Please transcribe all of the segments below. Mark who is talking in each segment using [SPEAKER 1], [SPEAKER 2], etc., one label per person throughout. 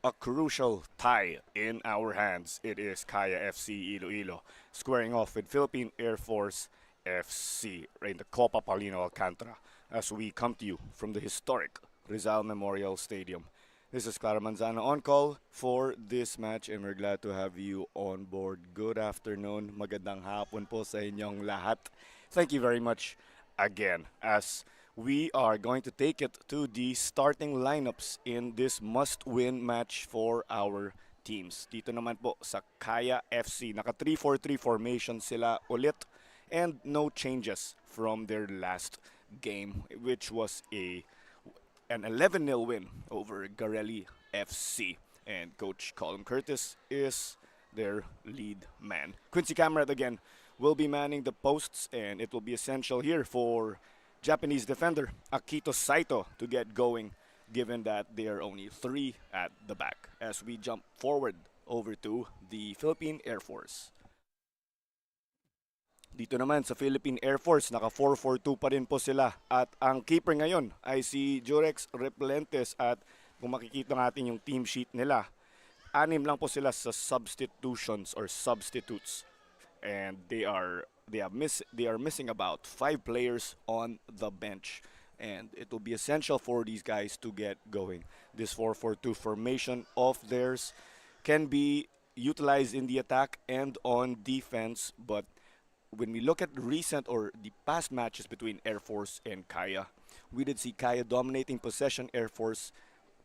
[SPEAKER 1] a crucial tie in our hands. It is Kaya FC-Iloilo squaring off with Philippine Air Force FC in the Copa Paulino Alcantara as we come to you from the historic Rizal Memorial Stadium. This is Clara Manzano on call for this match and we're glad to have you on board. Good afternoon, magandang hapon po sa inyong lahat. Thank you very much again as we are going to take it to the starting lineups in this must-win match for our teams. Dito naman po sa Kaya FC, naka 3-4-3 formation sila ulit and no changes from their last game which was an 11-0 win over Garelli FC. And Coach Colin Curtis is their lead man. Quincy Camerat again will be manning the posts, and it will be essential here for Japanese defender Akito Saito to get going, given that they are only three at the back. As we jump forward over to the Philippine Air Force. Dito naman sa Philippine Air Force, naka 4-4-2 pa rin po sila. At ang keeper ngayon ay si Jurex Replentes at kung makikita natin yung team sheet nila, anim lang po sila sa substitutions or substitutes. And they are missing about 5 players on the bench. And it will be essential for these guys to get going. This 4-4-2 formation of theirs can be utilized in the attack and on defense, but when we look at recent or the past matches between Air Force and Kaya, we did see Kaya dominating possession, Air Force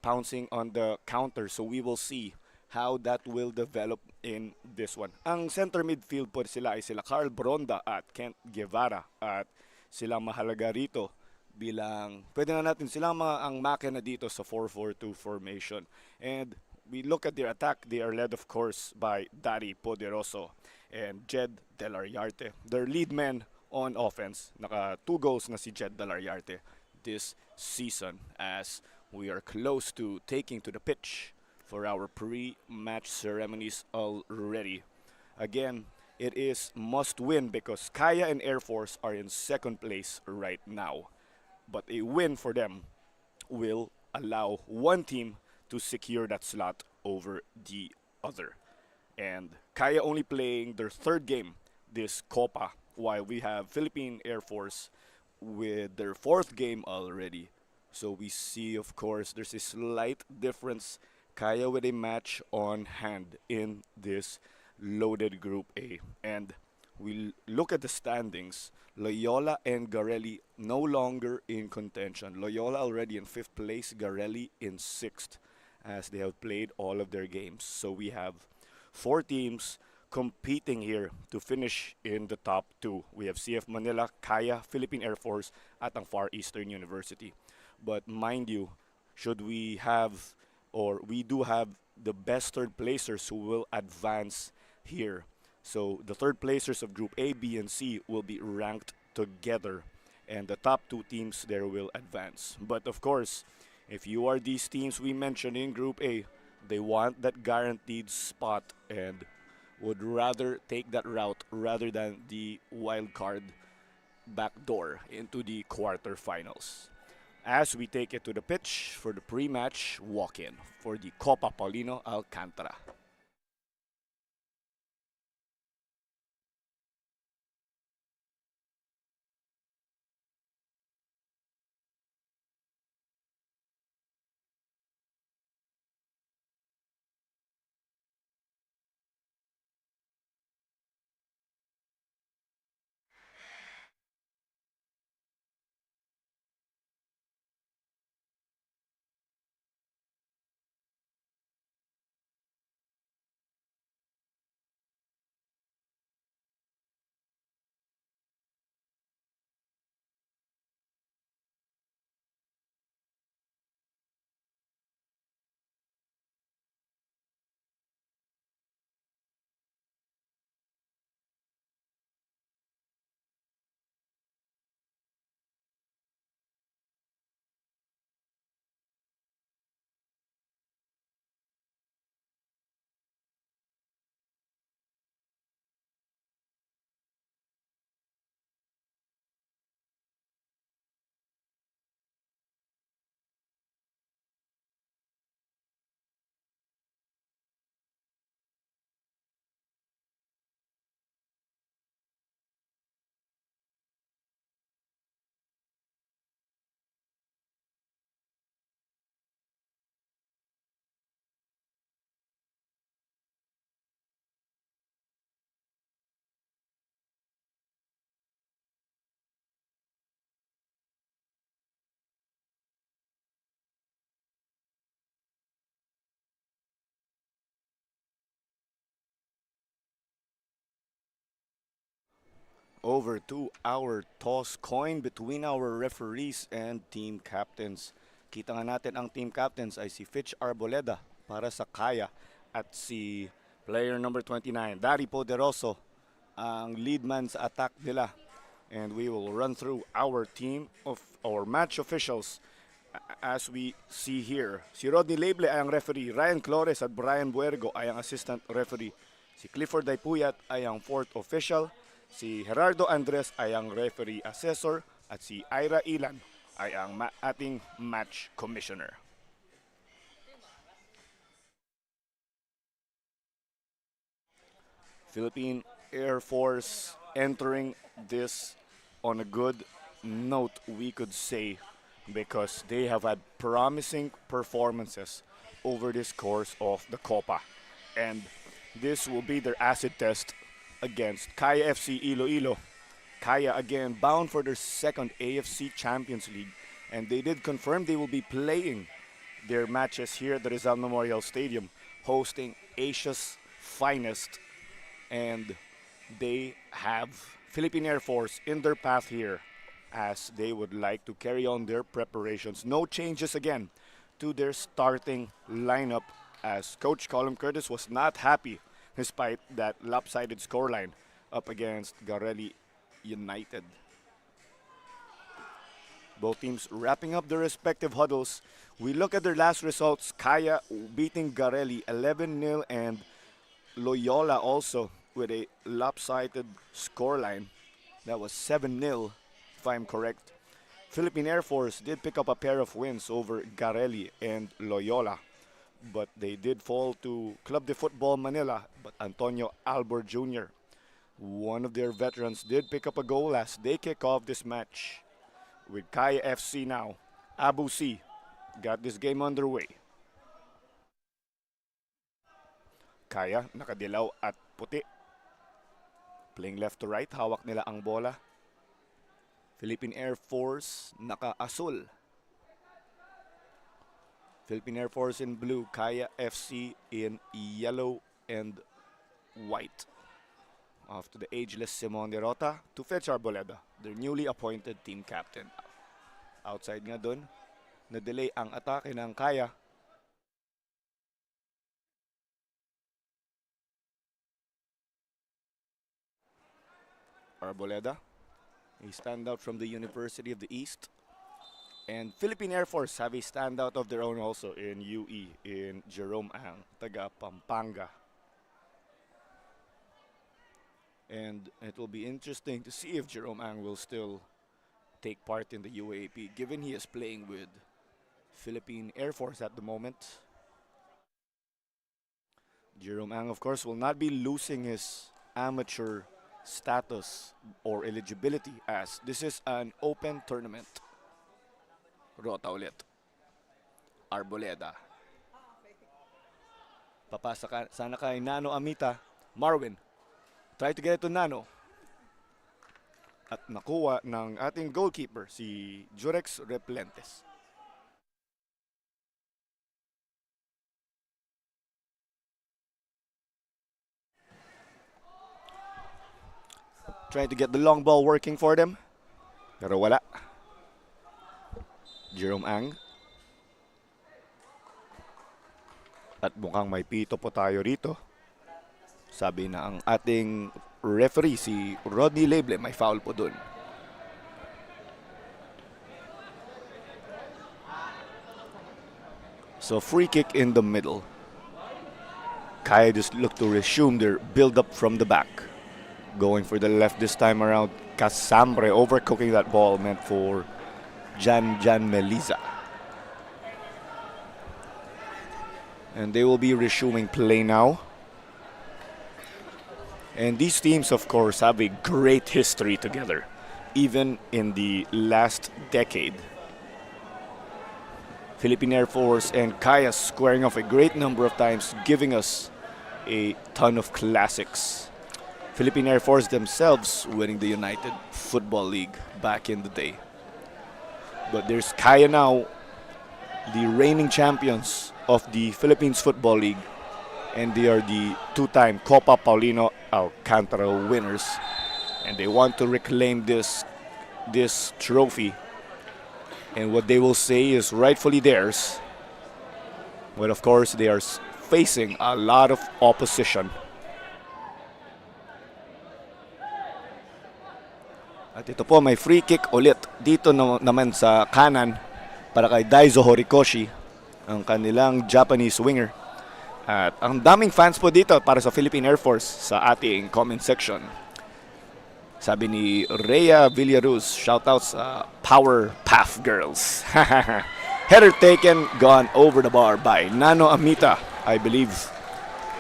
[SPEAKER 1] pouncing on the counter. So we will see how that will develop in this one. Ang center midfield po sila ay sila Carl Bronda at Kent Guevara at sila mahalaga rito bilang pwede na natin sila ang makina dito sa 4-4-2 formation. And we look at their attack, they are led of course by Dari Poderoso and Jed Delariarte. Their lead man on offense, naka 2 goals na si Jed Delariarte this season as we are close to taking to the pitch for our pre-match ceremonies already. Again, it is must win because Kaya and Air Force are in second place right now. But a win for them will allow one team to secure that slot over the other. And Kaya only playing their third game this Copa, while we have Philippine Air Force with their fourth game already. So we see, of course, there's a slight difference. Kaya with a match on hand in this loaded Group A. And we look at the standings. Loyola and Garelli no longer in contention. Loyola already in 5th place, Garelli in 6th as they have played all of their games. So we have 4 teams competing here to finish in the top 2. We have CF Manila, Kaya, Philippine Air Force, at ang Far Eastern University. But mind you, should we have, or we do have the best third placers who will advance here. So the third placers of Group A, B, and C will be ranked together, and the top 2 teams there will advance. But of course, if you are these teams we mentioned in Group A, they want that guaranteed spot and would rather take that route rather than the wild card backdoor into the quarterfinals. As we take it to the pitch for the pre-match walk-in for the Copa Paulino Alcantara. over to our toss coin between our referees and team captains. Kita nga natin ang team captains ay si Fitch Arboleda para sa Kaya at si player number 29, Dari Poderoso, ang lead man sa attack nila. And we will run through our team of our match officials as we see here. Si Rodney Leble ay ang referee, Ryan Flores at Brian Buergo ay ang assistant referee. Si Clifford Daypuyat ay ang fourth official. Si Gerardo Andres ay ang referee assessor at si Ira Ilan ay ang ating match commissioner. Philippine Air Force entering this on a good note, we could say, because they have had promising performances over this course of the Copa. And this will be their acid test against Kaya FC-Iloilo. Kaya again bound for their second AFC Champions League, and they did confirm they will be playing their matches here at the Rizal Memorial Stadium, hosting Asia's finest, and they have Philippine Air Force in their path here as they would like to carry on their preparations. No changes again to their starting lineup as Coach Colin Curtis was not happy despite that lopsided scoreline up against Garelli United. Both teams wrapping up their respective huddles. We look at their last results. Kaya beating Garelli 11-0 and Loyola also with a lopsided scoreline. That was 7-0 if I'm correct. Philippine Air Force did pick up a pair of wins over Garelli and Loyola, but they did fall to Club de Football Manila. But Antonio Albor Jr., one of their veterans, did pick up a goal as they kick off this match. With Kaya FC now, Abu C got this game underway. Kaya, nakadilaw at puti. Playing left to right, hawak nila ang bola. Philippine Air Force, naka-asul. Philippine Air Force in blue, Kaya FC in yellow and white. Off to the ageless Simon De Rota to Fetch Arboleda, their newly appointed team captain. Outside nga dun, na-delay ang atake ng Kaya. Arboleda, a standout from the University of the East. And Philippine Air Force have a standout of their own also in UE, in Jerome Ang, taga Pampanga. And it will be interesting to see if Jerome Ang will still take part in the UAAP, given he is playing with Philippine Air Force at the moment. Jerome Ang, of course, will not be losing his amateur status or eligibility as this is an open tournament. Rota ulit. Arboleda. Papasa sana kay Nano Amita. Marwin. Try to get it to Nano. At nakuha ng ating goalkeeper, si Jurex Replentes. Trying to get the long ball working for them. Pero wala. Jerome Ang. At mukhang may pito po tayo rito. Sabi na ang ating referee, si Rodney Leble, may foul po dun. So free kick in the middle. Kaya just look to resume their build-up from the back. Going for the left this time around. Casambre overcooking that ball meant for Jan Meliza. And they will be resuming play now. And these teams, of course, have a great history together, even in the last decade. Philippine Air Force and Kaya squaring off a great number of times, giving us a ton of classics. Philippine Air Force themselves winning the United Football League back in the day. But there's Kaya now, the reigning champions of the Philippines Football League, and they are the two-time Copa Paulino Alcantara winners. and they want to reclaim this trophy. And what they will say is rightfully theirs. But of course, they are facing a lot of opposition. At ito po, may free kick ulit dito naman sa kanan para kay Daizo Horikoshi, ang kanilang Japanese winger. At ang daming fans po dito para sa Philippine Air Force sa ating comment section. Sabi ni Rhea Villaruz, shoutouts sa Power Path Girls. Header taken, gone over the bar by Nano Amita, I believe.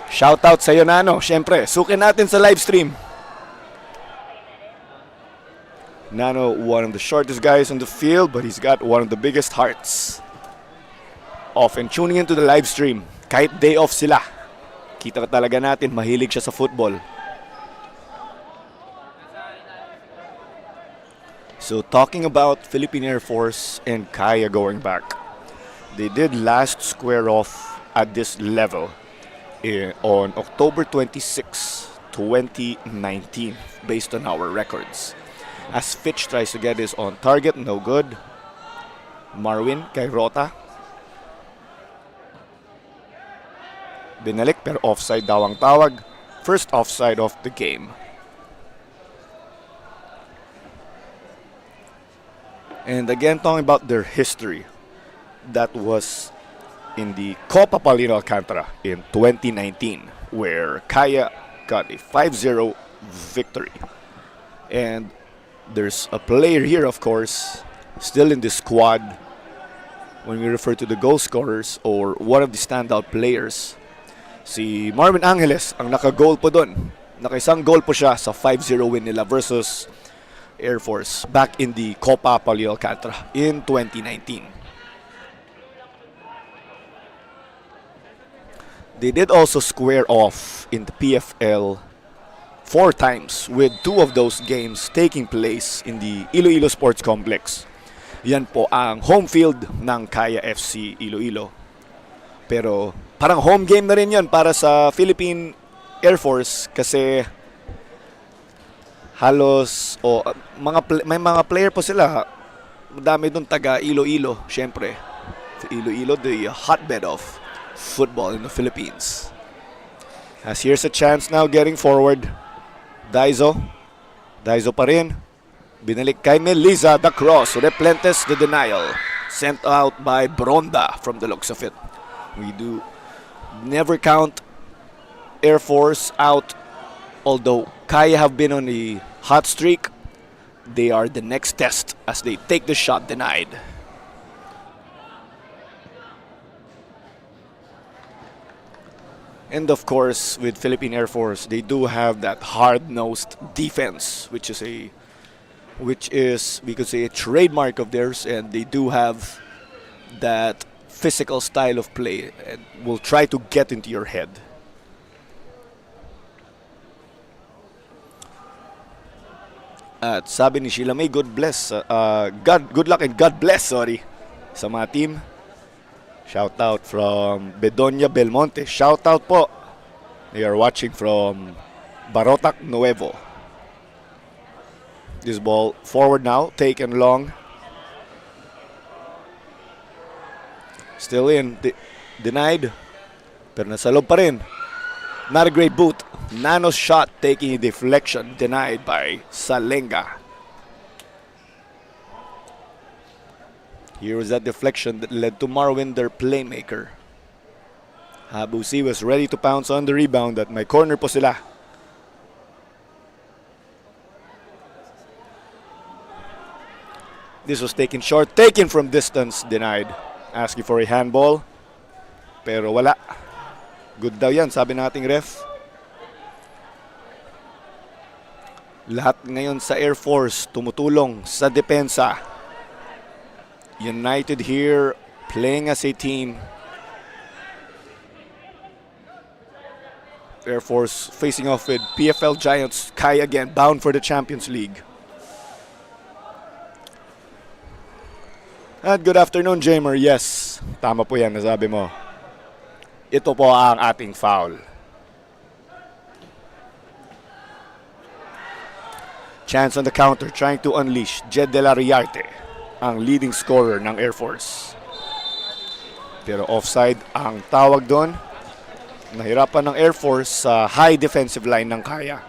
[SPEAKER 1] Shoutout sa iyo, Nano. Siyempre, sukin natin sa live stream. Nano, one of the shortest guys on the field, but he's got one of the biggest hearts. Often tuning into the live stream, kahit day off sila, kita talaga natin mahilig siya sa football. So talking about Philippine Air Force and Kaya going back, they did last square off at this level on October 26, 2019, based on our records. As Fitch tries to get this on target, no good. Marwin kay Rota. Binalik pero offside daw ang tawag. First offside of the game. And again, talking about their history, that was in the Copa Paulino Alcantara in 2019, where Kaya got a 5-0 victory. And there's a player here, of course, still in the squad when we refer to the goal scorers or one of the standout players. Si Marvin Angeles ang naka-goal po doon. Naka-isang goal po siya sa 5-0 win nila versus Air Force back in the Copa Paulino Alcantara in 2019. They did also square off in the PFL 4 times, with 2 of those games taking place in the Iloilo Sports Complex. Yan po ang home field ng Kaya FC-Iloilo. Pero parang home game na rin yan para sa Philippine Air Force kasi halos may mga player po sila. Madami doon taga Iloilo, syempre. Iloilo, the hotbed of football in the Philippines. As here's a chance now getting forward. Daizo pa rin. Binalik kay Melissa, the cross. Replentes the denial. Sent out by Bronda from the looks of it. We do never count Air Force out. Although Kaya have been on a hot streak, they are the next test as they take the shot denied. And of course, with Philippine Air Force, they do have that hard-nosed defense, which is we could say a trademark of theirs, and they do have that physical style of play and will try to get into your head. At sabi ni Sheila May, good luck and God bless, sa mga team. Shout out from Bedonia Belmonte. Shout out po. They are watching from Barotac Nuevo. This ball forward now, taken long. Still in, denied. Pero nasa loob pa rin. Not a great boot. Nano's shot taking a deflection, denied by Salenga. Here was that deflection that led to Marwin, their playmaker. Habusi was ready to pounce on the rebound at may corner po sila. This was taken short, taken from distance, denied. Asking for a handball. Pero wala. Good daw yan, sabi nating ref. Lahat ngayon sa Air Force tumutulong sa depensa. United here, playing as a team. Air Force facing off with PFL Giants, Kai again, bound for the Champions League. At good afternoon, Jamer. Yes, tama po yan, nasabi mo. Ito po ang ating foul. Chance on the counter, trying to unleash Jed De La Riarte, ang leading scorer ng Air Force. Pero offside ang tawag doon. Nahirapan ng Air Force sa high defensive line ng Kaya.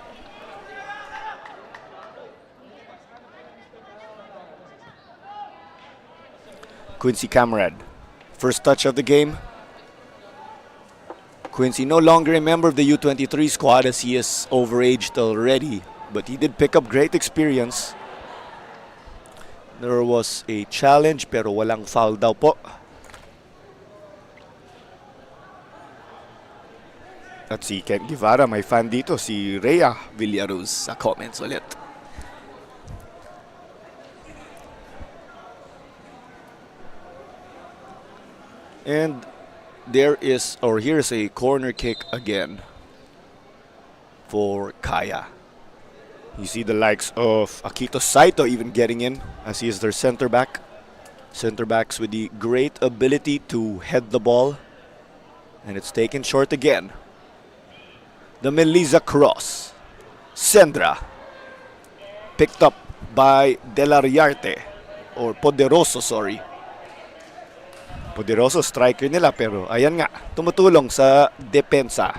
[SPEAKER 1] Quincy Camarad, first touch of the game. Quincy no longer a member of the U23 squad as he is overaged already, but he did pick up great experience. There was a challenge pero walang foul daw po. At si Ken Guevara, may fan dito, si Rhea Villaruz sa comments ulit. And here's a corner kick again for Kaya. You see the likes of Akito Saito even getting in as he is their center back. Center backs with the great ability to head the ball. And it's taken short again. The Melissa cross. Sendra. Picked up by De La Riarte. Or Poderoso, sorry. Poderoso striker nila pero ayan nga, tumutulong sa depensa.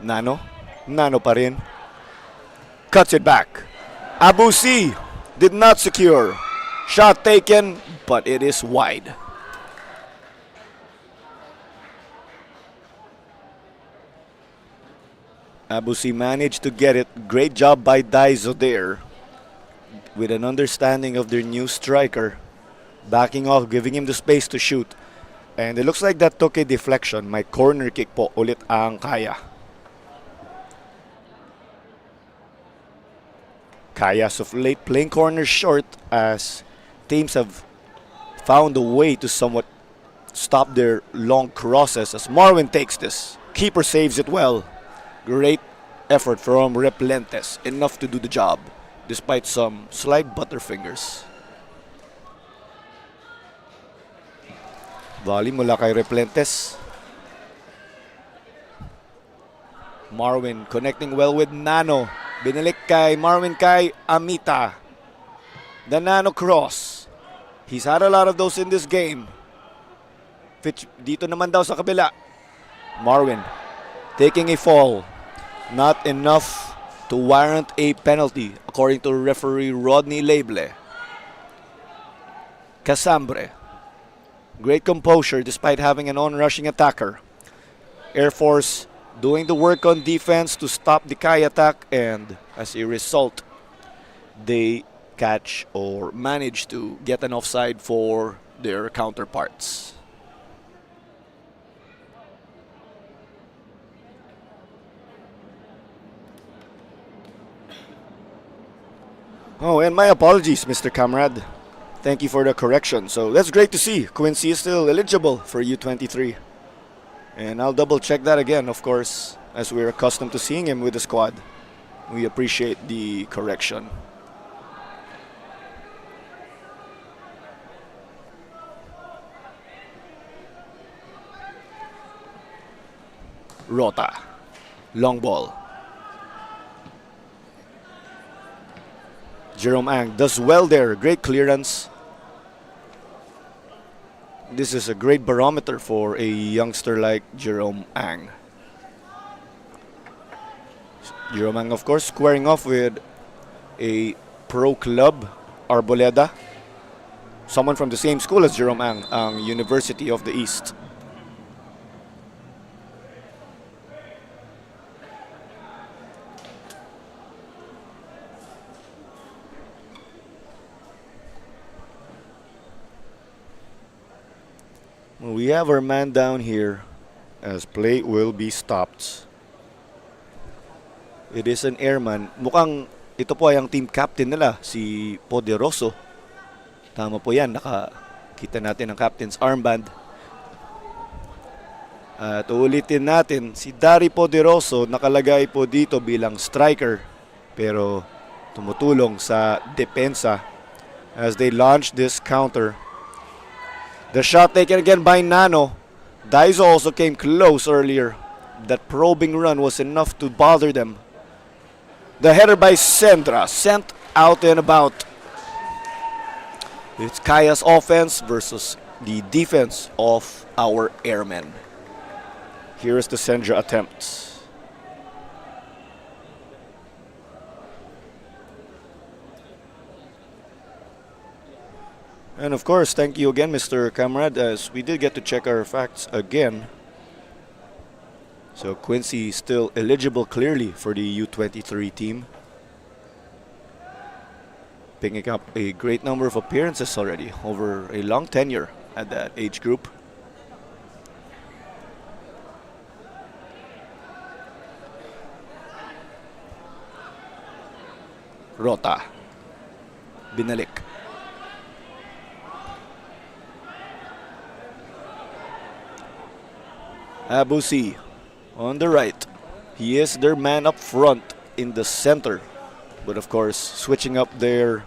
[SPEAKER 1] Nano pa rin. Cuts it back. Abusi did not secure. Shot taken, but it is wide. Abusi managed to get it. Great job by Daizo there. With an understanding of their new striker. Backing off, giving him the space to shoot. And it looks like that took a deflection. May corner kick po ulit ang Kaya. Kaya's of late playing corners short as teams have found a way to somewhat stop their long crosses as Marwin takes this. Keeper saves it well. Great effort from Replentes. Enough to do the job despite some slight butterfingers. Volley mula kay Replentes. Marwin connecting well with Nano. Binalik kay Marwin kay Amita. The Nano cross. He's had a lot of those in this game. Dito naman daw sa kabila. Marwin taking a fall. Not enough to warrant a penalty according to referee Rodney Lable. Casambre. Great composure despite having an on-rushing attacker. Air Force doing the work on defense to stop the Kaya attack, and as a result, they catch or manage to get an offside for their counterparts. Oh, and my apologies, Mr. Camarad. Thank you for the correction. So that's great to see. Quincy is still eligible for U23. And I'll double check that again, of course, as we're accustomed to seeing him with the squad. We appreciate the correction. Rota. Long ball. Jerome Ang does well there. Great clearance. This is a great barometer for a youngster like Jerome Ang. Jerome Ang, of course, squaring off with a pro club, Arboleda. Someone from the same school as Jerome Ang, ang University of the East. We have our man down here as play will be stopped. It is an airman. Mukhang ito po ay ang team captain nila, si Poderoso. Tama po yan, nakakita natin ang captain's armband. At ulitin natin, si Dari Poderoso nakalagay po dito bilang striker. Pero tumutulong sa depensa as they launch this counter. The shot taken again by Nano. Daiso also came close earlier. That probing run was enough to bother them. The header by Sendra, sent out and about. It's Kaya's offense versus the defense of our airmen. Here is the Sendra attempt. And of course, thank you again, Mr. Comrade, as we did get to check our facts again. So Quincy is still eligible clearly for the U23 team. Picking up a great number of appearances already over a long tenure at that age group. Rota. Binalik. Abusi on the right. He is their man up front in the center. But of course, switching up their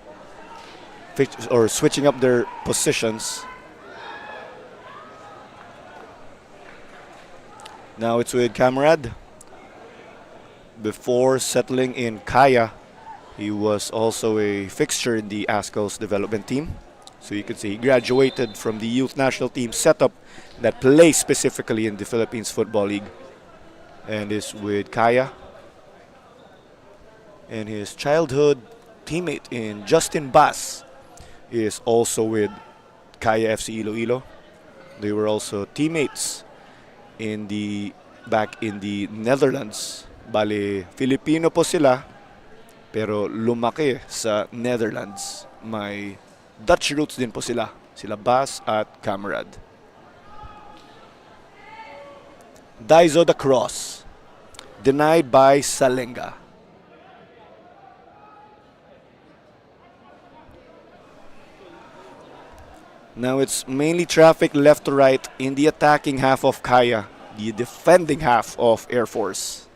[SPEAKER 1] positions. Now it's with Kamrad. Before settling in Kaya, he was also a fixture in the ASCO's development team. So you can see he graduated from the youth national team setup that plays specifically in the Philippines Football League and is with Kaya. And his childhood teammate in Justin Bass is also with Kaya FC-Iloilo. They were also teammates back in the Netherlands. Bale, Filipino po sila, pero lumaki sa Netherlands. May Dutch roots din po sila. Sila Bas at Kamrad. Daiso the cross. Denied by Salenga. Now it's mainly traffic left to right in the attacking half of Kaya, the defending half of Air Force.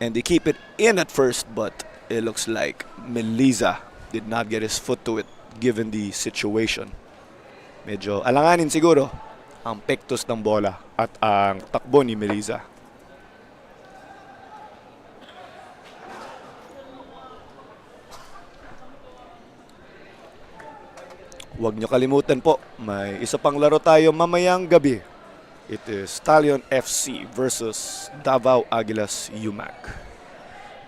[SPEAKER 1] And they keep it in at first, but it looks like Meliza did not get his foot to it given the situation. Medyo alanganin siguro ang pektos ng bola at ang takbo ni Meliza. Huwag nyo kalimutan po, may isa pang laro tayo mamayang gabi. It is Stallion FC versus Davao Aguilas UMAC.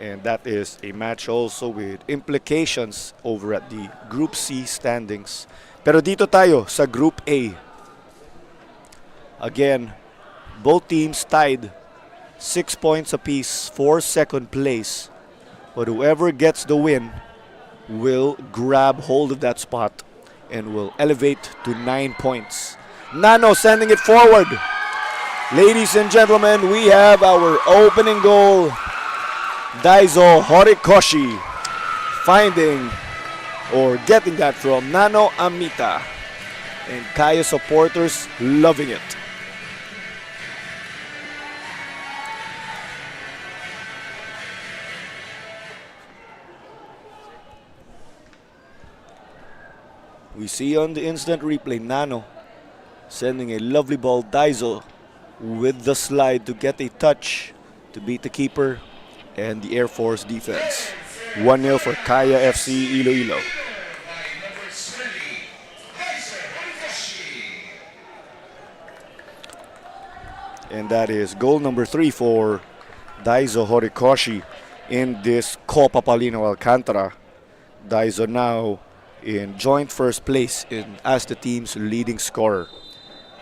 [SPEAKER 1] And that is a match also with implications over at the Group C standings. Pero dito tayo sa Group A. Again, both teams tied 6 points apiece for second place. But whoever gets the win will grab hold of that spot and will elevate to 9 points. Nano sending it forward. Ladies and gentlemen, we have our opening goal. Daiso Horikoshi finding or getting that from Nano Amita. And Kaya supporters loving it. We see on the instant replay Nano sending a lovely ball. Daiso with the slide to get a touch to beat the keeper and the Air Force defense. 1-0 for Kaya FC Iloilo. And that is goal number 3 for Daiso Horikoshi in this Copa Paulino Alcantara. Daiso now in joint first place as the team's leading scorer.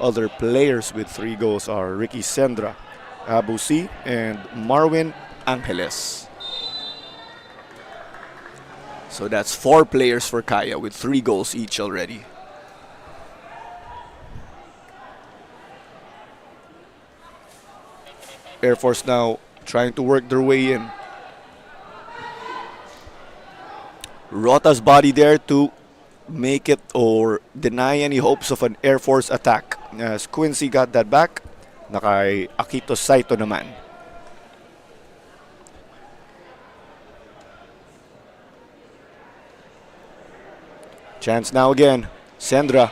[SPEAKER 1] Other players with 3 goals are Ricky Sendra, Abusi, and Marwin Angeles. So that's 4 players for Kaya with 3 goals each already. Air Force now trying to work their way in. Rota's body there to make it or deny any hopes of an Air Force attack. As Quincy got that back, nakay Akito Saito naman. Chance now again. Sendra.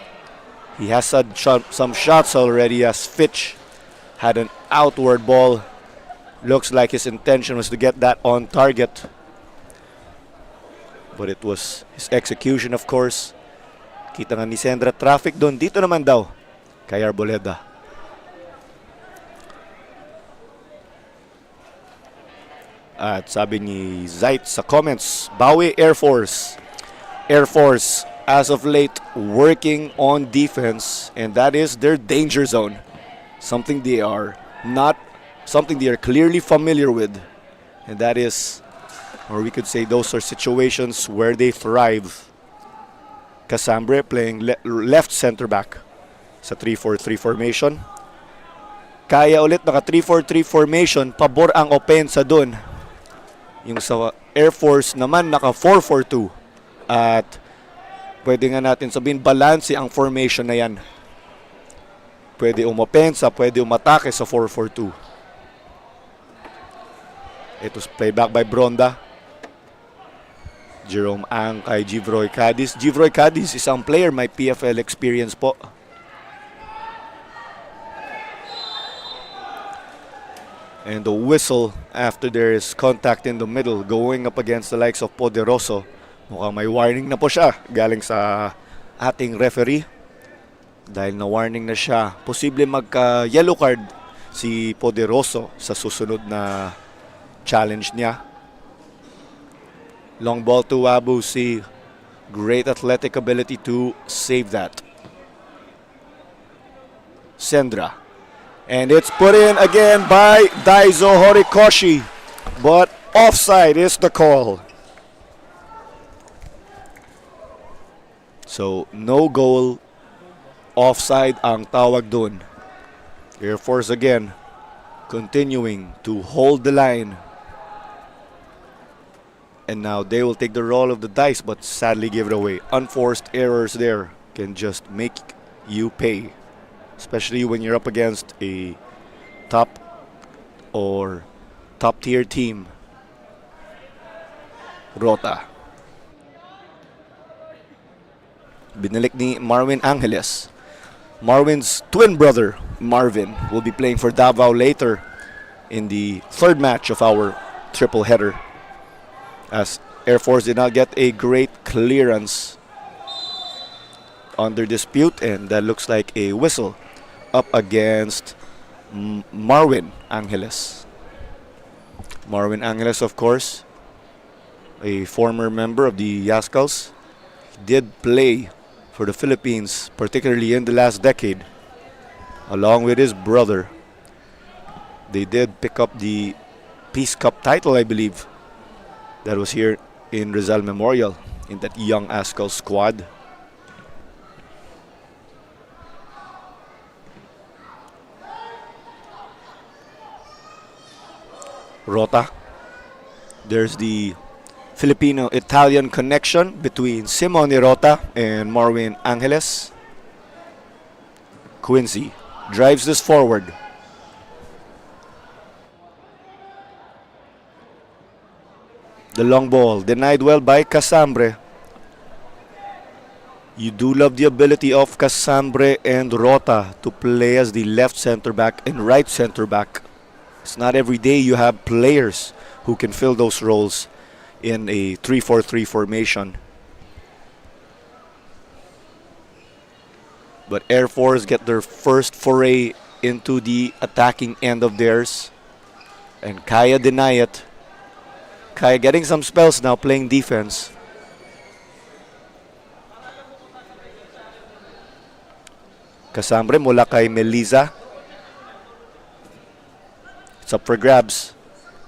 [SPEAKER 1] He has had some shots already as Fitch had an outward ball. Looks like his intention was to get that on target. But it was his execution, of course. Kita nga ni Sendra, traffic doon. Dito naman daw kay Arboleda. At sabi ni Zait sa comments, Bawi Air Force. Air Force, as of late, working on defense, and that is their danger zone. Something they are clearly familiar with. And that is, or we could say those are situations where they thrive. Casambre playing left center back sa 3-4-3 formation. Kaya ulit naka 3-4-3 formation, pabor ang opensa dun. Yung sa Air Force naman naka 4-4-2. At pwede nga natin sabihin balanse ang formation na yan. Pwede umopensa, pwede umatake sa 4-4-2. Ito's playback by Bronda. Jerome Ang kay Givroy Cadiz. Givroy Cadiz, isang player may PFL experience po. And the whistle after there is contact in the middle going up against the likes of Poderoso. Mukhang may warning na po siya galing sa ating referee. Dahil na warning na siya, posible magka-yellow card si Poderoso sa susunod na challenge niya. Long ball to Abu C. Great athletic ability to save that. Sendra. And it's put in again by Daizo Horikoshi. But offside is the call. So no goal. Offside ang tawag dun. Air Force again continuing to hold the line. And now they will take the roll of the dice but sadly give it away. Unforced errors there can just make you pay. Especially when you're up against a top tier team. Rota. Binalik ni Marvin Angeles. Marvin's twin brother, Marvin, will be playing for Davao later in the third match of our triple header. As Air Force did not get a great clearance under dispute, and that looks like a whistle up against Marvin Angeles. Marvin Angeles, of course, a former member of the Yaskals, did play for the Philippines, particularly in the last decade, along with his brother. They did pick up the Peace Cup title, I believe. That was here in Rizal Memorial in that young Ascal squad. Rota. There's the Filipino-Italian connection between Simone Rota and Marvin Angeles. Quincy drives this forward. The long ball denied well by Casambre. You do love the ability of Casambre and Rota to play as the left center back and right center back. It's not every day you have players who can fill those roles in a 3-4-3 formation. But Air Force get their first foray into the attacking end of theirs. And Kaya deny it. Kaya getting some spells now playing defense. Casambre mula kay Melisa. It's up for grabs.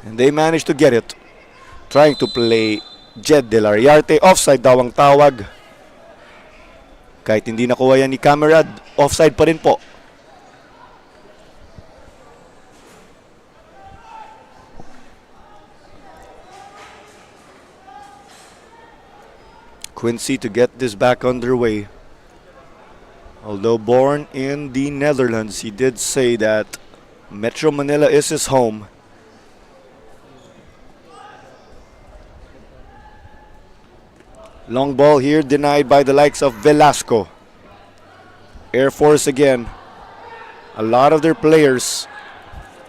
[SPEAKER 1] And they managed to get it. Trying to play Jed De Lariarte. Offside daw ang tawag. Kahit hindi nakuha yan ni Camerad, offside pa rin po. Quincy to get this back underway. Although born in the Netherlands, he did say that Metro Manila is his home. Long ball here denied by the likes of Velasco. Air Force again. A lot of their players,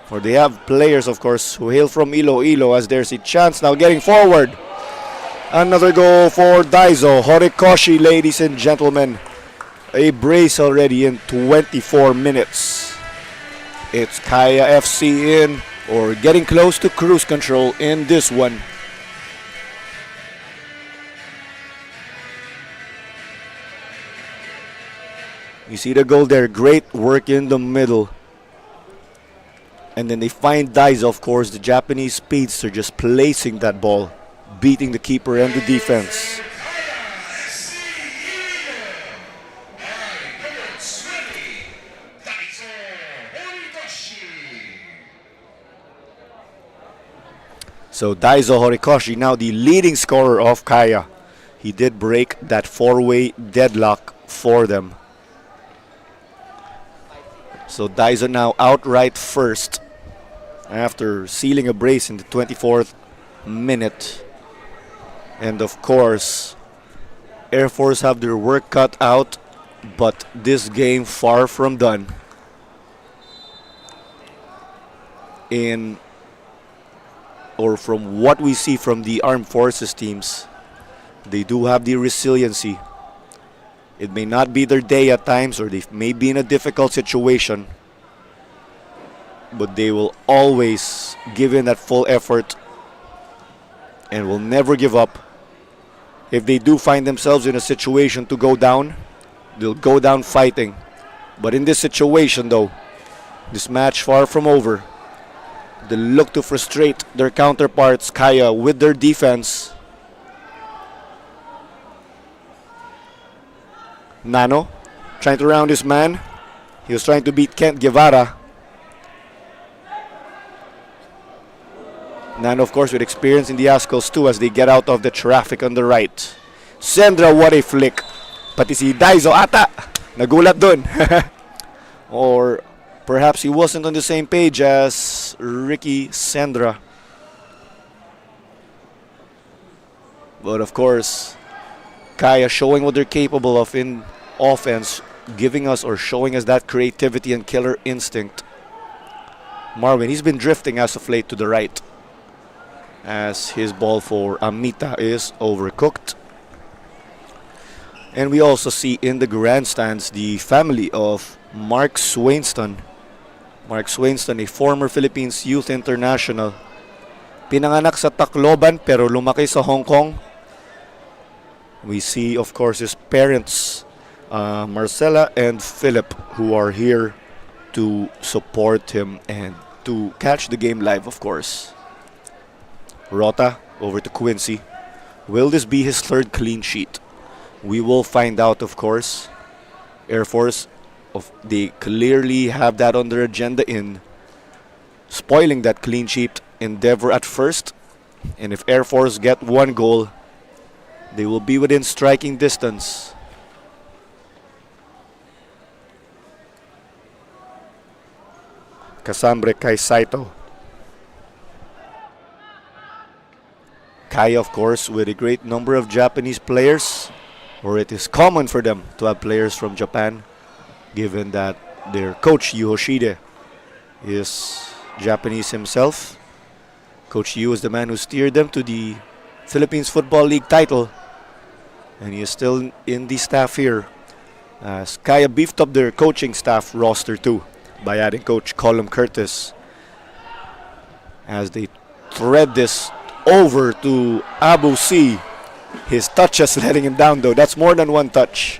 [SPEAKER 1] or they have players of course, who hail from Iloilo, as there's a chance now getting forward. Another goal for Daizo Horikoshi, ladies and gentlemen. A brace already in 24 minutes. It's Kaya FC in, or getting close to cruise control in this one. You see the goal there, great work in the middle. And then they find Daizo, of course, the Japanese speedster, just placing that ball, beating the keeper and the defense. So Daizo Horikoshi now the leading scorer of Kaya. He did break that four-way deadlock for them. So Daizo now outright first after sealing a brace in the 24th minute. And of course, Air Force have their work cut out, but this game far from done. From what we see from the armed forces teams, they do have the resiliency. It may not be their day at times, or they may be in a difficult situation, but they will always give in that full effort and will never give up. If they do find themselves in a situation to go down, they'll go down fighting. But in this situation though, this match far from over, they look to frustrate their counterparts, Kaya, with their defense. Nano trying to round his man. He was trying to beat Kent Guevara. Nano, of course, with experience in the Ascals too, as they get out of the traffic on the right. Sendra, what a flick. Pati si Daizo ata nagulat dun. Or perhaps he wasn't on the same page as Ricky Sendra. But of course, Kaya showing what they're capable of in offense, giving us or showing us that creativity and killer instinct. Marvin, he's been drifting as of late to the right, as his ball for Amita is overcooked. And we also see in the grandstands the family of Mark Swainston. Mark Swainston, a former Philippines Youth International. Pinanganak sa Tacloban pero lumaki sa Hong Kong. We see, of course, his parents, Marcela and Philip, who are here to support him and to catch the game live, of course. Rota over to Quincy. Will this be his third clean sheet? We will find out, of course. Air Force, they clearly have that on their agenda in spoiling that clean sheet endeavor at first. And if Air Force get one goal, they will be within striking distance. Casambre kay Saito. Kaya, of course, with a great number of Japanese players, or it is common for them to have players from Japan, given that their coach, Yu Hoshide, is Japanese himself. Coach Yu is the man who steered them to the Philippines Football League title, and he is still in the staff here, as Kaya beefed up their coaching staff roster too by adding Coach Colum Curtis, as they thread this over to Abu C. His touches letting him down though. That's more than one touch.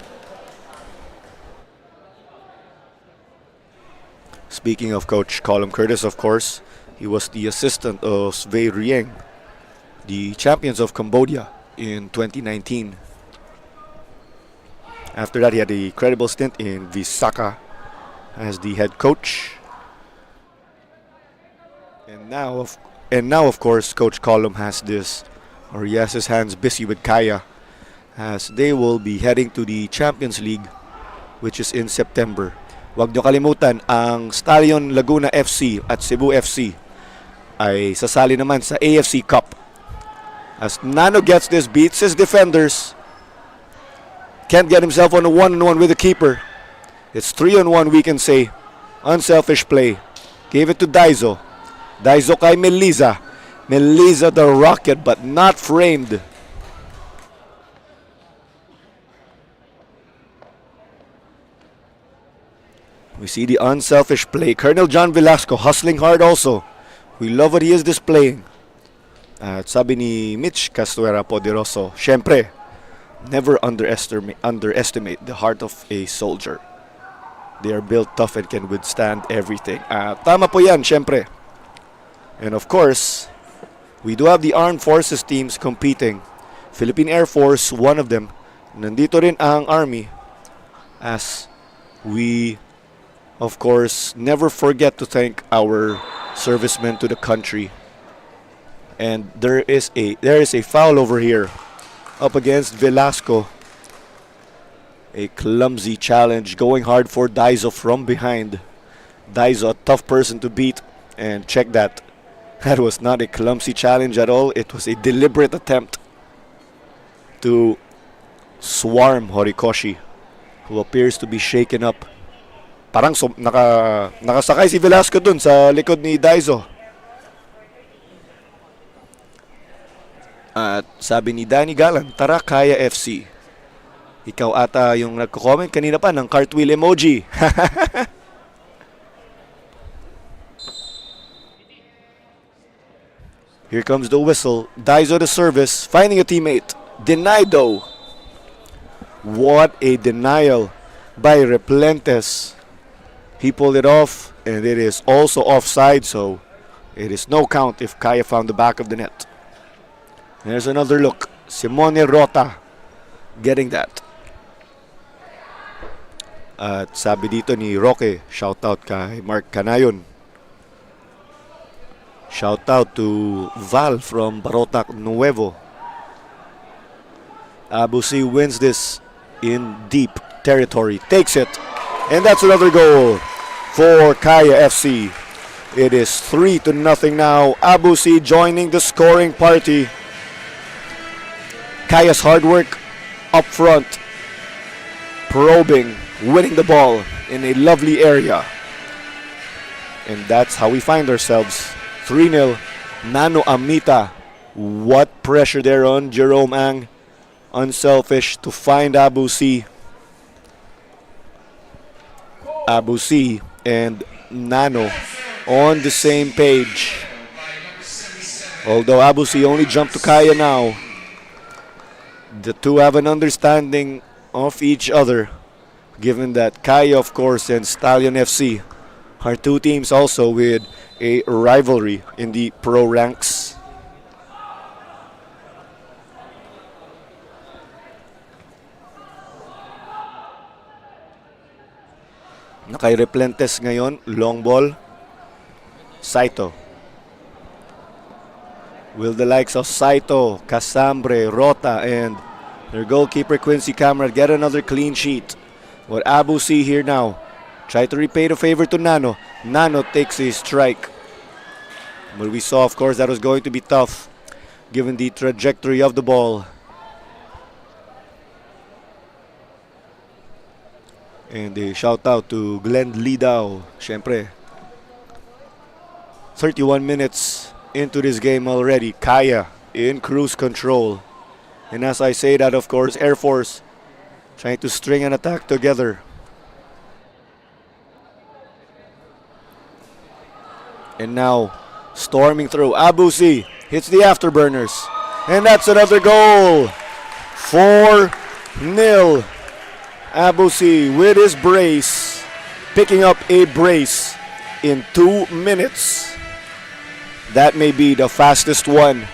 [SPEAKER 1] Speaking of Coach Colum Curtis, of course, he was the assistant of Svei Rieng, the champions of Cambodia in 2019. After that, he had a credible stint in Visaka as the head coach. And now, of course, Coach Colum has this, or he has his hands busy with Kaya, as they will be heading to the Champions League, which is in September. Huwag nyo kalimutan, ang Stallion Laguna FC at Cebu FC ay sasali naman sa AFC Cup. As Nano gets this, beats his defenders, Can't get himself on a one-on-one with the keeper. It's 3-on-1, we can say. Unselfish play. Gave it to Daizo. Daizo kay Meliza. Meliza the rocket, but not framed. We see the unselfish play. Colonel John Velasco hustling hard also. We love what he is displaying. At sabi ni Mitch Castuera Poderoso, syempre, never underestimate the heart of a soldier. They are built tough and can withstand everything. Tama po yan, syempre. And of course, we do have the armed forces teams competing. Philippine Air Force, one of them. Nandito rin ang Army. As we, of course, never forget to thank our servicemen to the country. And there is a foul over here up against Velasco. A clumsy challenge, going hard for Daizo from behind. Daizo, a tough person to beat. And check that. That was not a clumsy challenge at all. It was a deliberate attempt to swarm Horikoshi, who appears to be shaken up. Parang nakasakay si Velasco dun sa likod ni Daizo. At sabi ni Danny Galan, tara kaya FC. Ikaw ata yung nagko-comment kanina pa ng cartwheel emoji. Here comes the whistle. Daizo the service, finding a teammate. Denied though. What a denial by Replentes. He pulled it off, and it is also offside, so it is no count if Kaya found the back of the net. There's another look. Simone Rota getting that. At sabi dito ni Roque, shout out kay Mark Canayon. Shout out to Val from Barotac Nuevo. Abusi wins this in deep territory. Takes it. And that's another goal for Kaya FC. It is 3-0 now. Abusi joining the scoring party. Kaya's hard work up front. Probing, winning the ball in a lovely area. And that's how we find ourselves. 3-0. Nano Amita. What pressure there on Jerome Ang. Unselfish to find Abusi. Abusi and Nano on the same page. Although Abusi only jumped to Kaya now, the two have an understanding of each other, given that Kaya, of course, and Stallion FC are two teams also with a rivalry in the pro ranks. Nakay Replentes ngayon, long ball. Saito. Will the likes of Saito, Casambre, Rota, and their goalkeeper Quincy Cameron get another clean sheet? What Abusi here now? Try to repay the favor to Nano. Nano takes a strike. But we saw, of course, that was going to be tough given the trajectory of the ball. And a shout out to Glenn Lidao. Siyempre, 31 minutes into this game already. Kaya in cruise control. And as I say that, of course, Air Force trying to string an attack together. And now, storming through. Abusi hits the afterburners. And that's another goal. 4-0. Abusi with his brace, picking up a brace in 2 minutes. That may be the fastest one,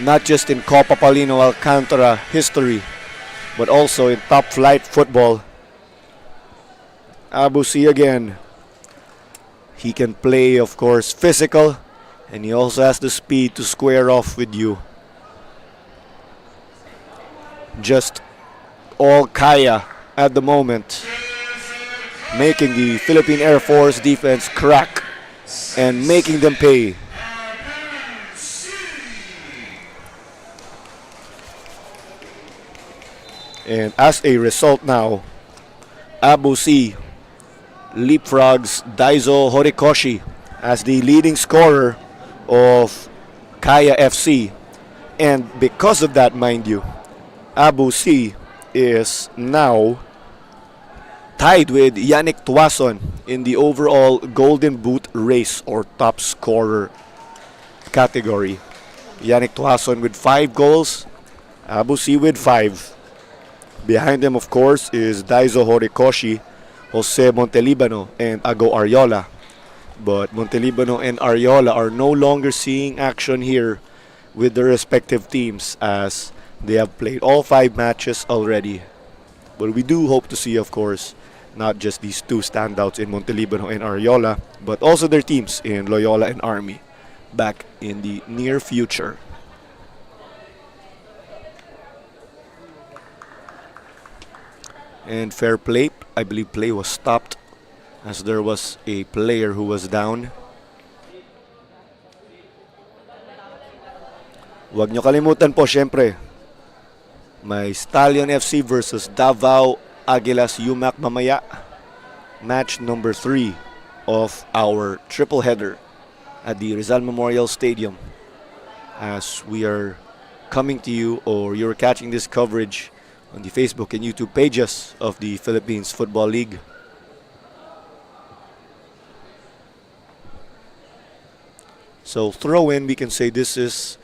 [SPEAKER 1] not just in Copa Paulino Alcantara history, but also in top flight football. Abusi again. He can play, of course, physical, and he also has the speed to square off with you. Just all Kaya at the moment, making the Philippine Air Force defense crack and making them pay. And as a result now, Abu C leapfrogs Daizo Horikoshi as the leading scorer of Kaya FC. And because of that, mind you, Abu C is now tied with Yannick Tuason in the overall Golden Boot race or top scorer category. Yannick Tuason with 5 goals, Abu C with 5. Behind them, of course, is Daizo Horikoshi, Jose Montelibano, and Ago Ariola. But Montelibano and Ariola are no longer seeing action here with their respective teams as they have played all 5 matches already. But we do hope to see, of course, not just these 2 standouts in Montelibano and Ariola, but also their teams in Loyola and Army back in the near future. And fair play, I believe play was stopped as there was a player who was down. Huwag nyo kalimutan po, syempre, may Stallion FC versus Davao Aguilas UMAC mamaya. Match number 3 of our triple header at the Rizal Memorial Stadium. As we are coming to you, or you're catching this coverage on the Facebook and YouTube pages of the Philippines Football League. So throw in, we can say this is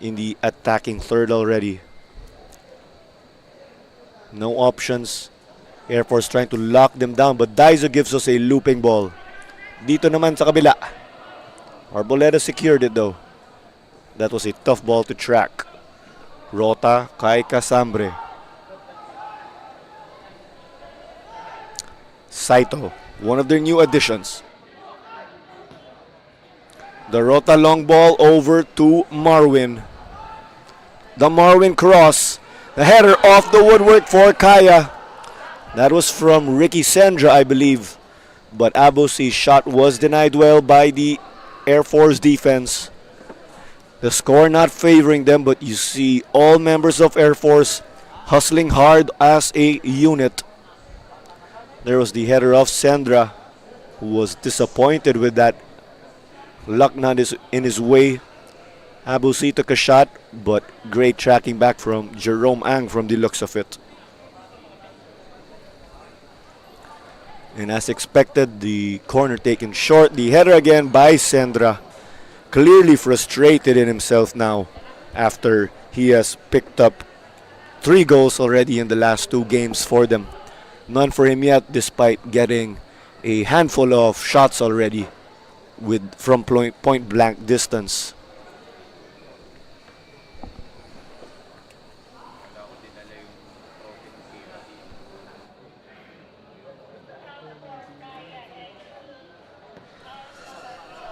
[SPEAKER 1] in the attacking third already. No options. Air Force trying to lock them down, but Daizo gives us a looping ball. Dito naman sa kabila, Arboleda secured it though. That was a tough ball to track. Rota kay Casambre. Saito, one of their new additions. The Rota long ball over to Marwin. The Marwin cross. The header off the woodwork for Kaya. That was from Ricky Sendra, I believe. But Abosi's shot was denied well by the Air Force defense. The score not favoring them, but you see all members of Air Force hustling hard as a unit. There was the header of Sendra, who was disappointed with that. Luck not in his way. Abusi took a shot, but great tracking back from Jerome Ang from the looks of it. And as expected, the corner taken short. The header again by Sendra. Clearly frustrated in himself now after he has picked up 3 goals already in the last 2 games for them. None for him yet, despite getting a handful of shots already from point blank distance.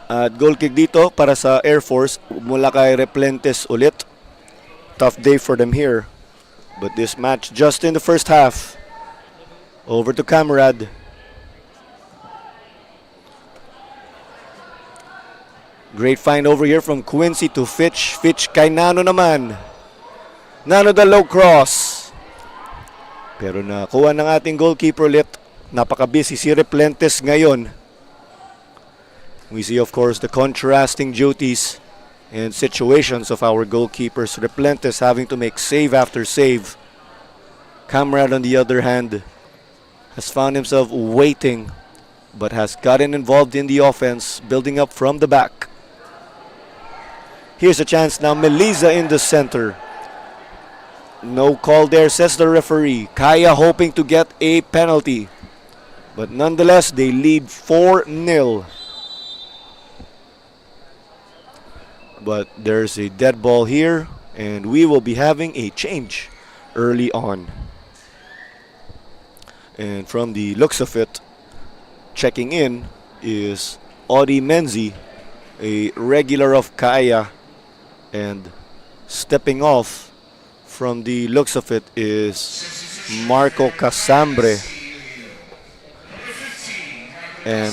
[SPEAKER 1] At goal kick dito para sa Air Force mula kay Replentes ulit. Tough day for them here. But this match just in the first half. Over to Camarad. Great find over here from Quincy to Fitch. Fitch kay Nano naman. Nano the low cross. Pero nakuha ng ating goalkeeper ulit. Napaka-busy si Replentes ngayon. We see, of course, the contrasting duties and situations of our goalkeepers. Replentes having to make save after save. Camarad, on the other hand, has found himself waiting, but has gotten involved in the offense, building up from the back. Here's a chance now. Melisa in the center. No call there, says the referee. Kaya hoping to get a penalty. But nonetheless, they lead 4-0. But there's a dead ball here, and we will be having a change early on. And from the looks of it, checking in is Audi Menzi, a regular of Kaya, and stepping off from the looks of it is Marco Casambre. And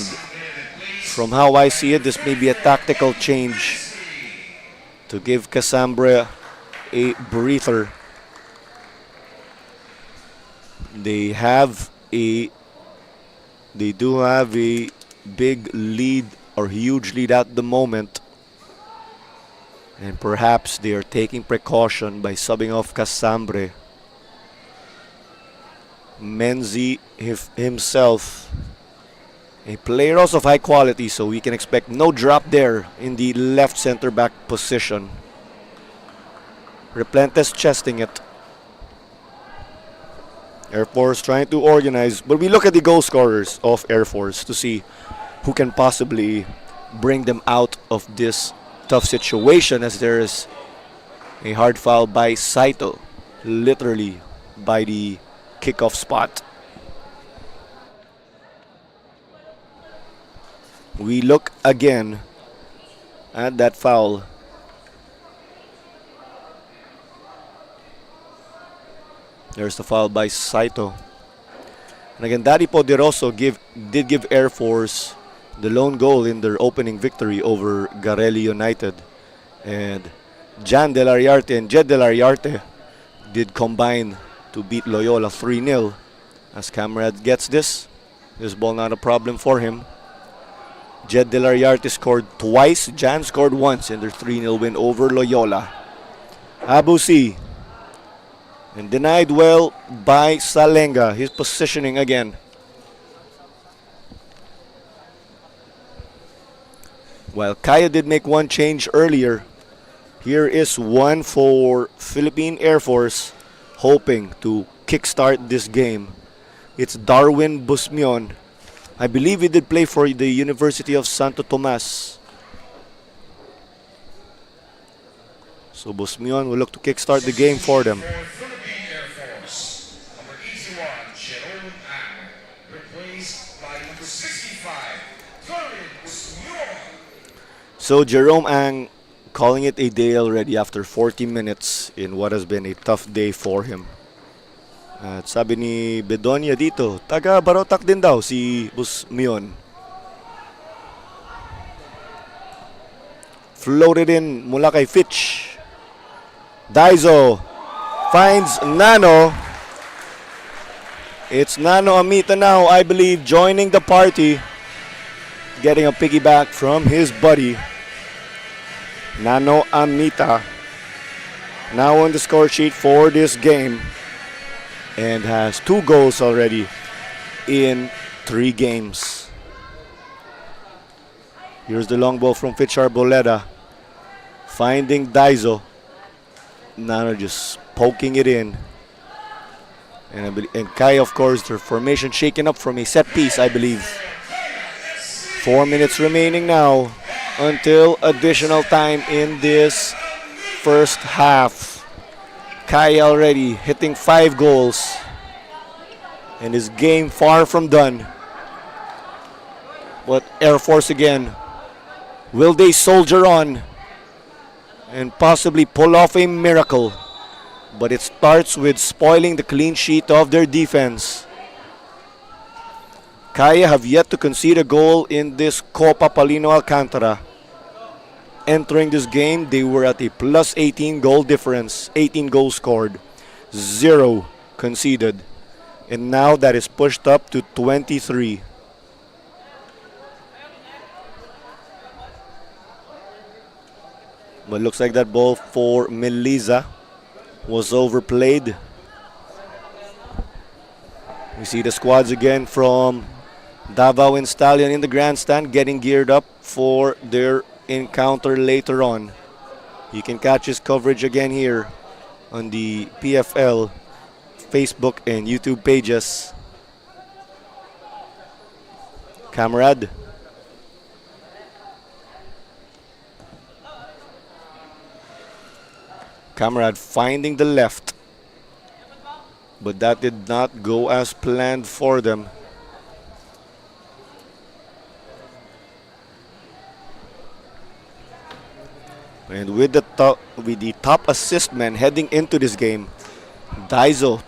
[SPEAKER 1] from how I see it, this may be a tactical change to give Casambre a breather. They have a they do have a big lead or huge lead at the moment. And perhaps they are taking precaution by subbing off Casambre. Menzi himself, a player also of high quality, so we can expect no drop there in the left center back position. Replentes chesting it. Air Force trying to organize, but we look at the goal scorers of Air Force to see who can possibly bring them out of this tough situation, as there is a hard foul by Saito, literally by the kickoff spot. We look again at that foul. There's the foul by Saito. And again, Daddy Poderoso did give Air Force the lone goal in their opening victory over Garelli United. And Jan Del Ariarte and Jed Del Ariarte did combine to beat Loyola 3-0. As Camarad gets this ball not a problem for him. Jed Del Ariarte scored twice, Jan scored once in their 3-0 win over Loyola. Abusi. And denied well by Salenga. His positioning again. While Kaya did make one change earlier, here is one for Philippine Air Force, hoping to kickstart this game. It's Darwin Busmion. I believe he did play for the University of Santo Tomas. So Busmion will look to kickstart the game for them. So Jerome Ang calling it a day already after 40 minutes in what has been a tough day for him. At sabi ni Bedonia dito, taga Barotac din daw si Busmion. Floated in mula kay Fitch. Daizo finds Nano. It's Nano Amita now, I believe, joining the party. Getting a piggyback from his buddy. Nano Amita now on the score sheet for this game and has 2 goals already in 3 games. Here's the long ball from Fitch Arboleda, finding Daizo. Nano just poking it in. And Kai, of course, their formation shaken up from a set piece, I believe. 4 minutes remaining now until additional time in this first half. Kai already hitting 5 goals. And his game far from done. But Air Force again, will they soldier on and possibly pull off a miracle? But it starts with spoiling the clean sheet of their defense. Kaya have yet to concede a goal in this Copa Paulino Alcantara. Entering this game, they were at a plus 18 goal difference, 18 goals scored, 0 conceded. And now that is pushed up to 23. But looks like that ball for Meliza was overplayed. We see the squads again from Davao and Stallion in the grandstand getting geared up for their encounter later on. You can catch his coverage again here on the PFL Facebook and YouTube pages. Camarad. Camarad finding the left. But that did not go as planned for them. And with the top assist man heading into this game, Daizo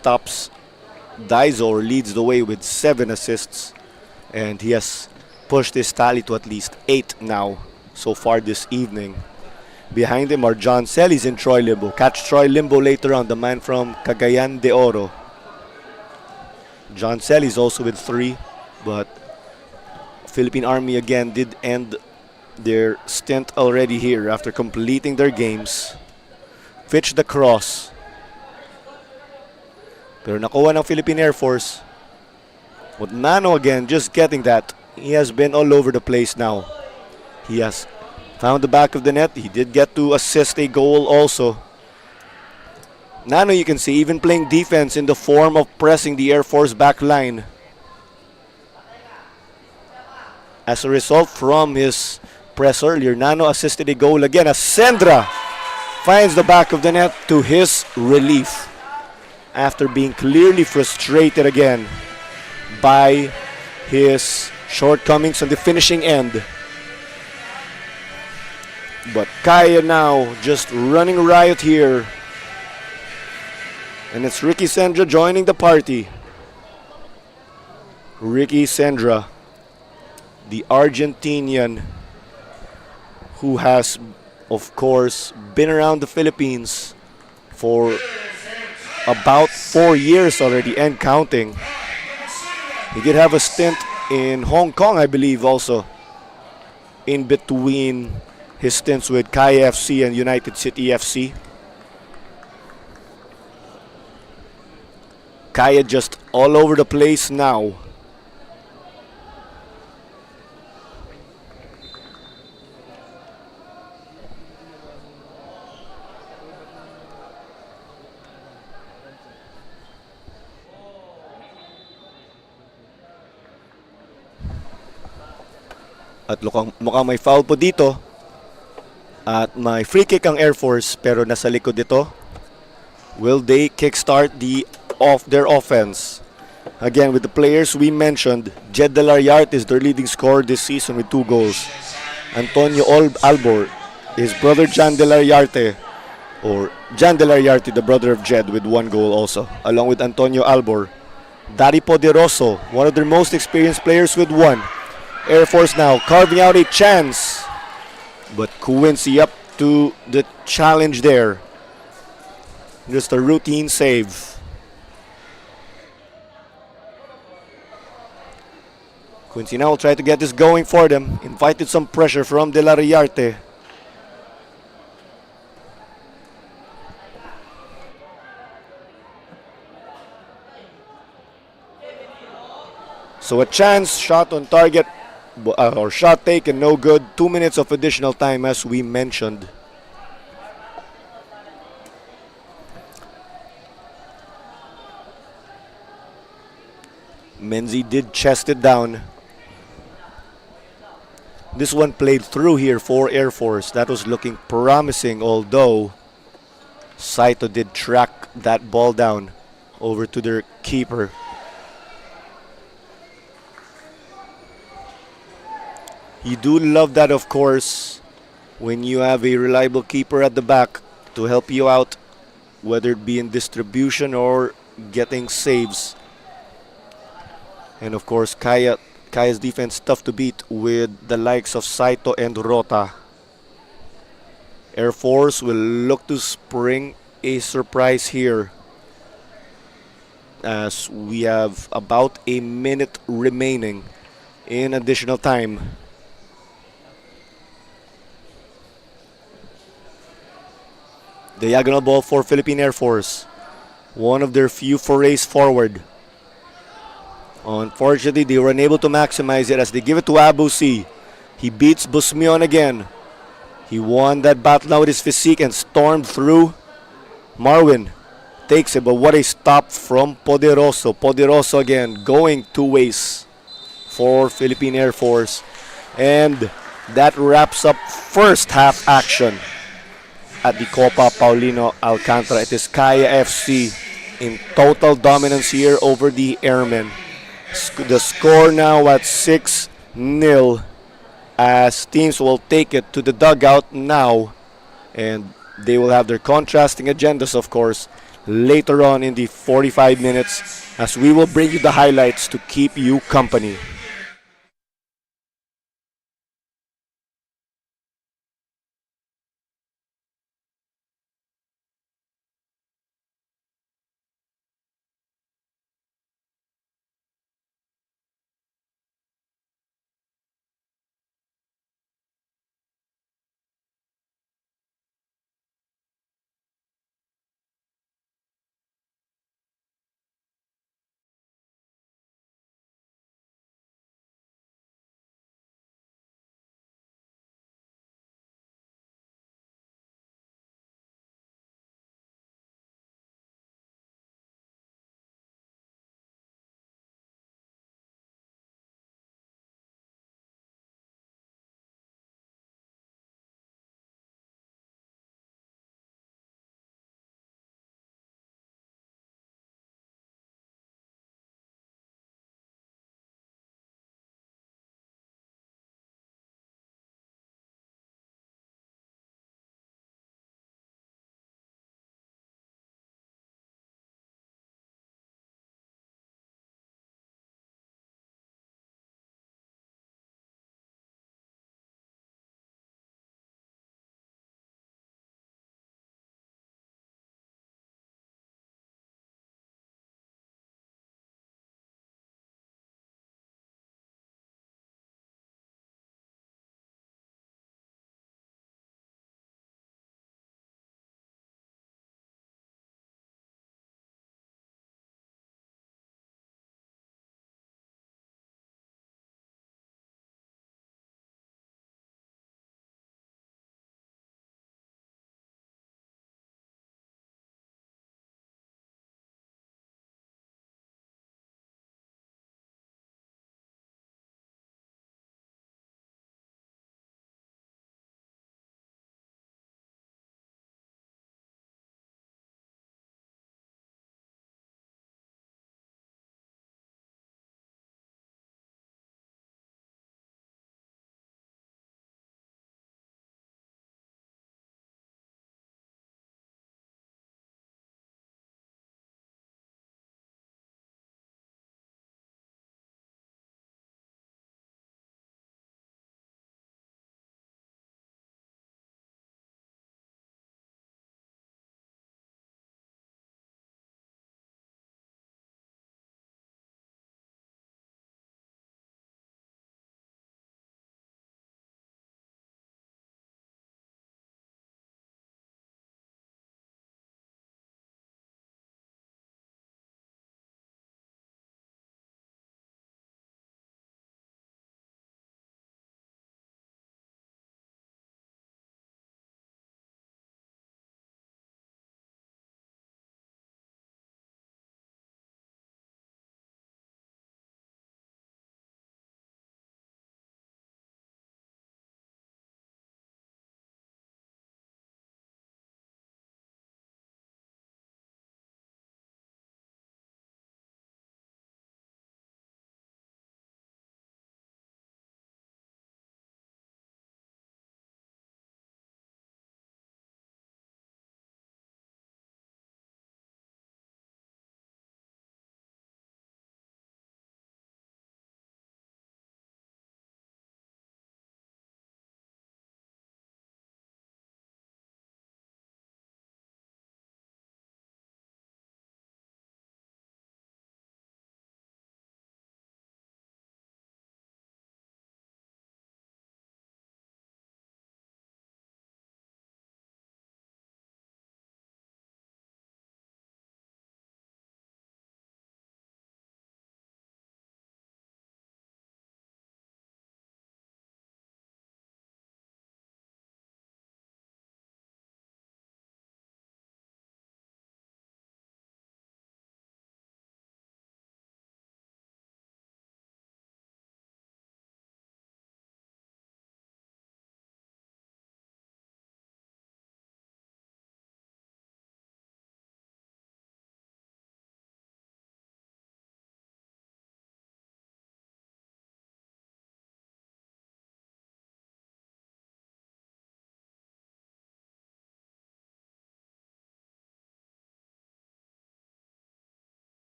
[SPEAKER 1] leads the way with 7 assists. And he has pushed his tally to at least 8 now so far this evening. Behind him are John Celis and Troy Limbo. Catch Troy Limbo later on, the man from Cagayan de Oro. John Selly's also with 3, but Philippine Army again did end their stint already here after completing their games. Pitch the cross. Pero nakuha ng Philippine Air Force. But Nano again just getting that. He has been all over the place now. He has found the back of the net. He did get to assist a goal also. Nano, you can see, even playing defense in the form of pressing the Air Force back line. As a result from his press earlier, Nano assisted a goal again as Sendra finds the back of the net to his relief after being clearly frustrated again by his shortcomings on the finishing end. But Kaya now just running riot here. And it's Ricky Sendra joining the party. Ricky Sendra, the Argentinian who has, of course, been around the Philippines for about 4 years already and counting. He did have a stint in Hong Kong, I believe, also, in between his stints with Kaya FC and United City FC. Kaya just all over the place now. At mukhang may foul po dito. At may free kick ang Air Force pero nasa likod dito. Will they kickstart their offense? Again, with the players we mentioned, Jed Delariarte is their leading scorer this season with 2 goals. Antonio Albor, his brother Jan Delariarte, or Jan Delariarte, the brother of Jed, with 1 goal also, along with Antonio Albor. Dari Poderoso, one of their most experienced players with 1. Air Force now carving out a chance. But Quincy up to the challenge there. Just a routine save. Quincy now will try to get this going for them. Invited some pressure from De La Riarte. So a chance, shot on target, or shot taken, no good. 2 minutes of additional time as we mentioned. Menzi did chest it down. This one played through here for Air Force. That was looking promising, although Saito did track that ball down over to their keeper. You do love that, of course, when you have a reliable keeper at the back to help you out, whether it be in distribution or getting saves. And of course, Kaya's defense tough to beat with the likes of Saito and Rota. Air Force will look to spring a surprise here as we have about a minute remaining in additional time. Diagonal ball for Philippine Air Force. One of their few forays forward. Unfortunately, they were unable to maximize it as they give it to Abusi. He beats Busmion again. He won that battle now with his physique and stormed through. Marwin takes it, but what a stop from Poderoso. Poderoso again going 2 ways for Philippine Air Force. And that wraps up first half action at the Copa Paulino Alcantara. It is Kaya FC in total dominance here over the Airmen. The score now at 6-0 as teams will take it to the dugout now, and they will have their contrasting agendas, of course, later on in the 45 minutes as we will bring you the highlights to keep you company.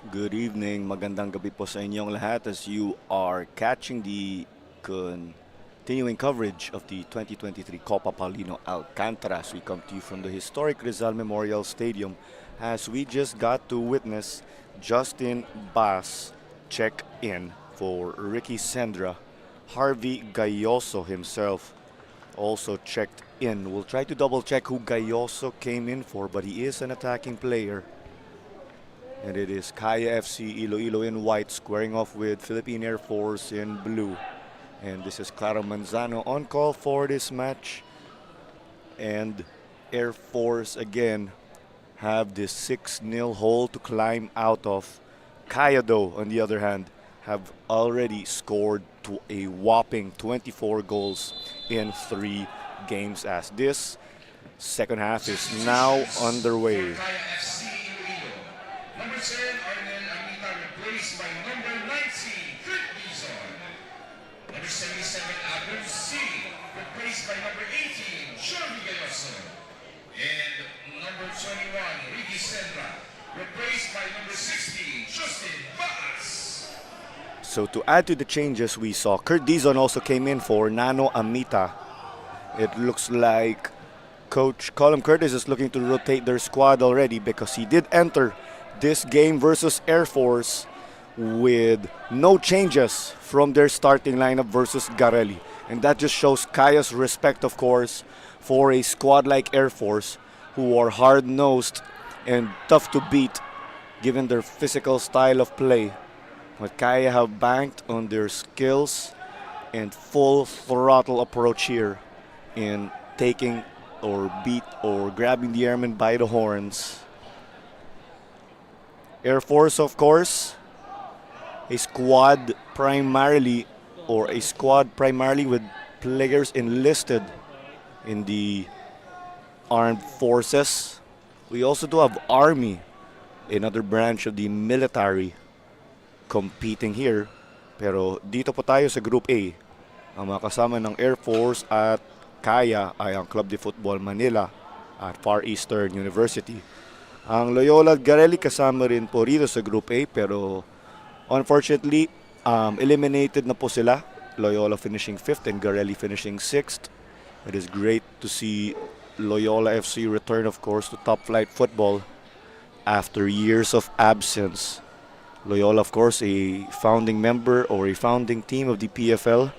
[SPEAKER 1] Good evening, magandang gabi po sa inyong lahat as you are catching the continuing coverage of the 2023 Copa Paulino Alcantara as we come to you from the historic Rizal Memorial Stadium as we just got to witness Justin Bass check in for Ricky Sendra. Harvey Gayoso himself also checked in. We'll try to double check who Gayoso came in for, but he is an attacking player. And it is Kaya FC-Iloilo in white squaring off with Philippine Air Force in blue. And this is Claro Manzano on call for this match. And Air Force again have this 6-0 hole to climb out of. Kaya though, on the other hand, have already scored to a whopping 24 goals in 3 games as this second half is now underway.
[SPEAKER 2] Number 10, Arnel Amita replaced by number 19, Kurt Dizon. Number 77, Abel C, replaced by number 18, Shelby Gayoso. And number 21, Ricky Sendra, replaced by number 16, Justin Bass.
[SPEAKER 1] So to add to the changes we saw, Kurt Dizon also came in for Nano Amita. It looks like Coach Colin Curtis is looking to rotate their squad already because he did enter this game versus Air Force with no changes from their starting lineup versus Garelli. And that just shows Kaya's respect, of course, for a squad like Air Force who are hard-nosed and tough to beat given their physical style of play. But Kaya have banked on their skills and full throttle approach here in taking or beat or grabbing the airmen by the horns. Air Force, of course, a squad primarily with players enlisted in the armed forces. We also do have Army, another branch of the military, competing here. Pero dito po tayo sa Group A. Ang mga kasama ng Air Force at Kaya ay ang Club de Football Manila at Far Eastern University. Ang Loyola at Garelli kasama rin po rito sa Group A pero unfortunately eliminated na po sila. Loyola finishing 5th and Garelli finishing 6th. It is great to see Loyola FC return, of course, to top flight football after years of absence. Loyola, of course, a founding member or a founding team of the PFL.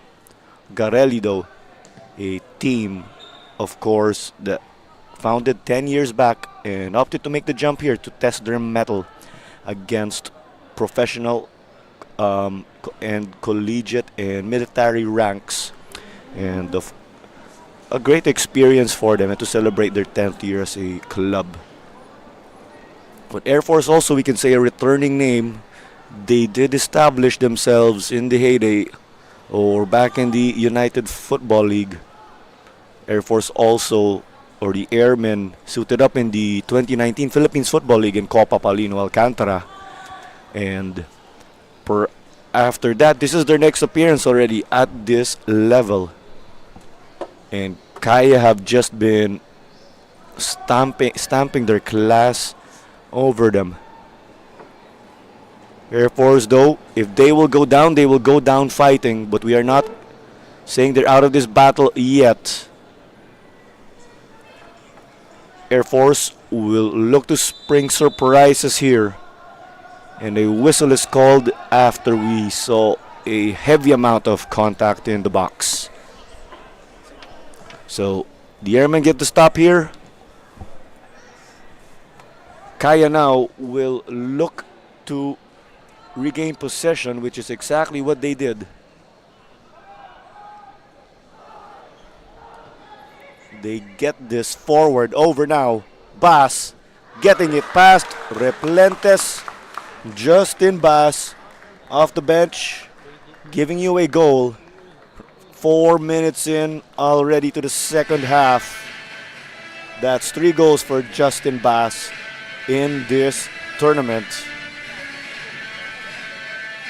[SPEAKER 1] Garelli, though, a team, of course, that founded 10 years back and opted to make the jump here to test their mettle against professional and collegiate and military ranks. And a great experience for them and to celebrate their 10th year as a club. But Air Force also, we can say, a returning name. They did establish themselves in the heyday or back in the United Football League. Air Force also, or the Airmen, suited up in the 2019 Philippines Football League in Copa Paulino Alcantara. And after that, this is their next appearance already at this level. And Kaya have just been stamping their class over them. Air Force, though, if they will go down fighting, but we are not saying they're out of this battle yet. Air Force will look to spring surprises here. And a whistle is called after we saw a heavy amount of contact in the box. So the Airmen get the stop here. Kaya now will look to regain possession, which is exactly what they did. They get this forward over now. Bass getting it past Replentes. Justin Bass off the bench, giving you a goal. 4 minutes in already to the second half. That's 3 goals for Justin Bass in this tournament.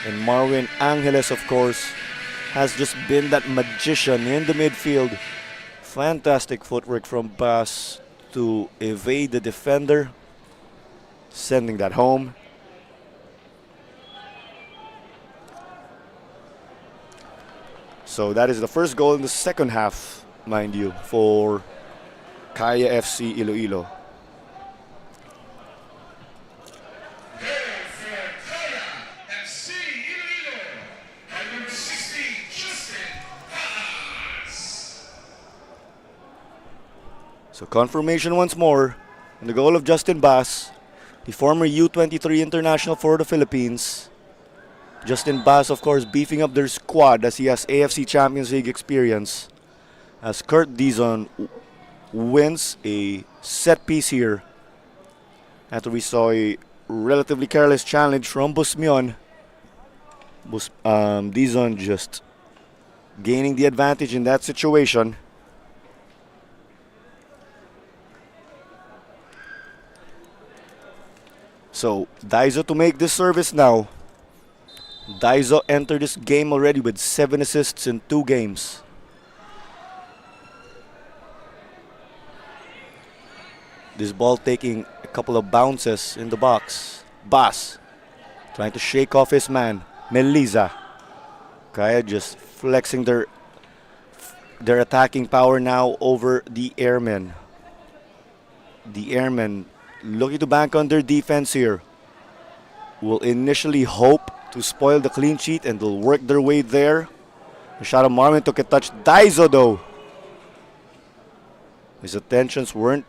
[SPEAKER 1] And Marwin Angeles, of course, has just been that magician in the midfield. Fantastic footwork from Bass to evade the defender, sending that home. So that is the first goal in the second half, mind you, for Kaya FC-Iloilo.
[SPEAKER 2] Goal for Kaya FC-Iloilo by number 16, Justin Paz.
[SPEAKER 1] So confirmation once more on the goal of Justin Bass, the former U23 international for the Philippines. Justin Bass, of course, beefing up their squad as he has AFC Champions League experience. As Kurt Dizon wins a set piece here after we saw a relatively careless challenge from Busmion. Dizon just gaining the advantage in that situation. So Daizo to make this service now. Daizo entered this game already with 7 assists in 2 games. This ball taking a couple of bounces in the box. Bass trying to shake off his man, Melisa. Kaya just flexing their attacking power now over the Airmen. The Airmen looking to bank on their defense here. Will initially hope to spoil the clean sheet and they'll work their way there. Machado Marmin took a touch. Daizo though, his attentions weren't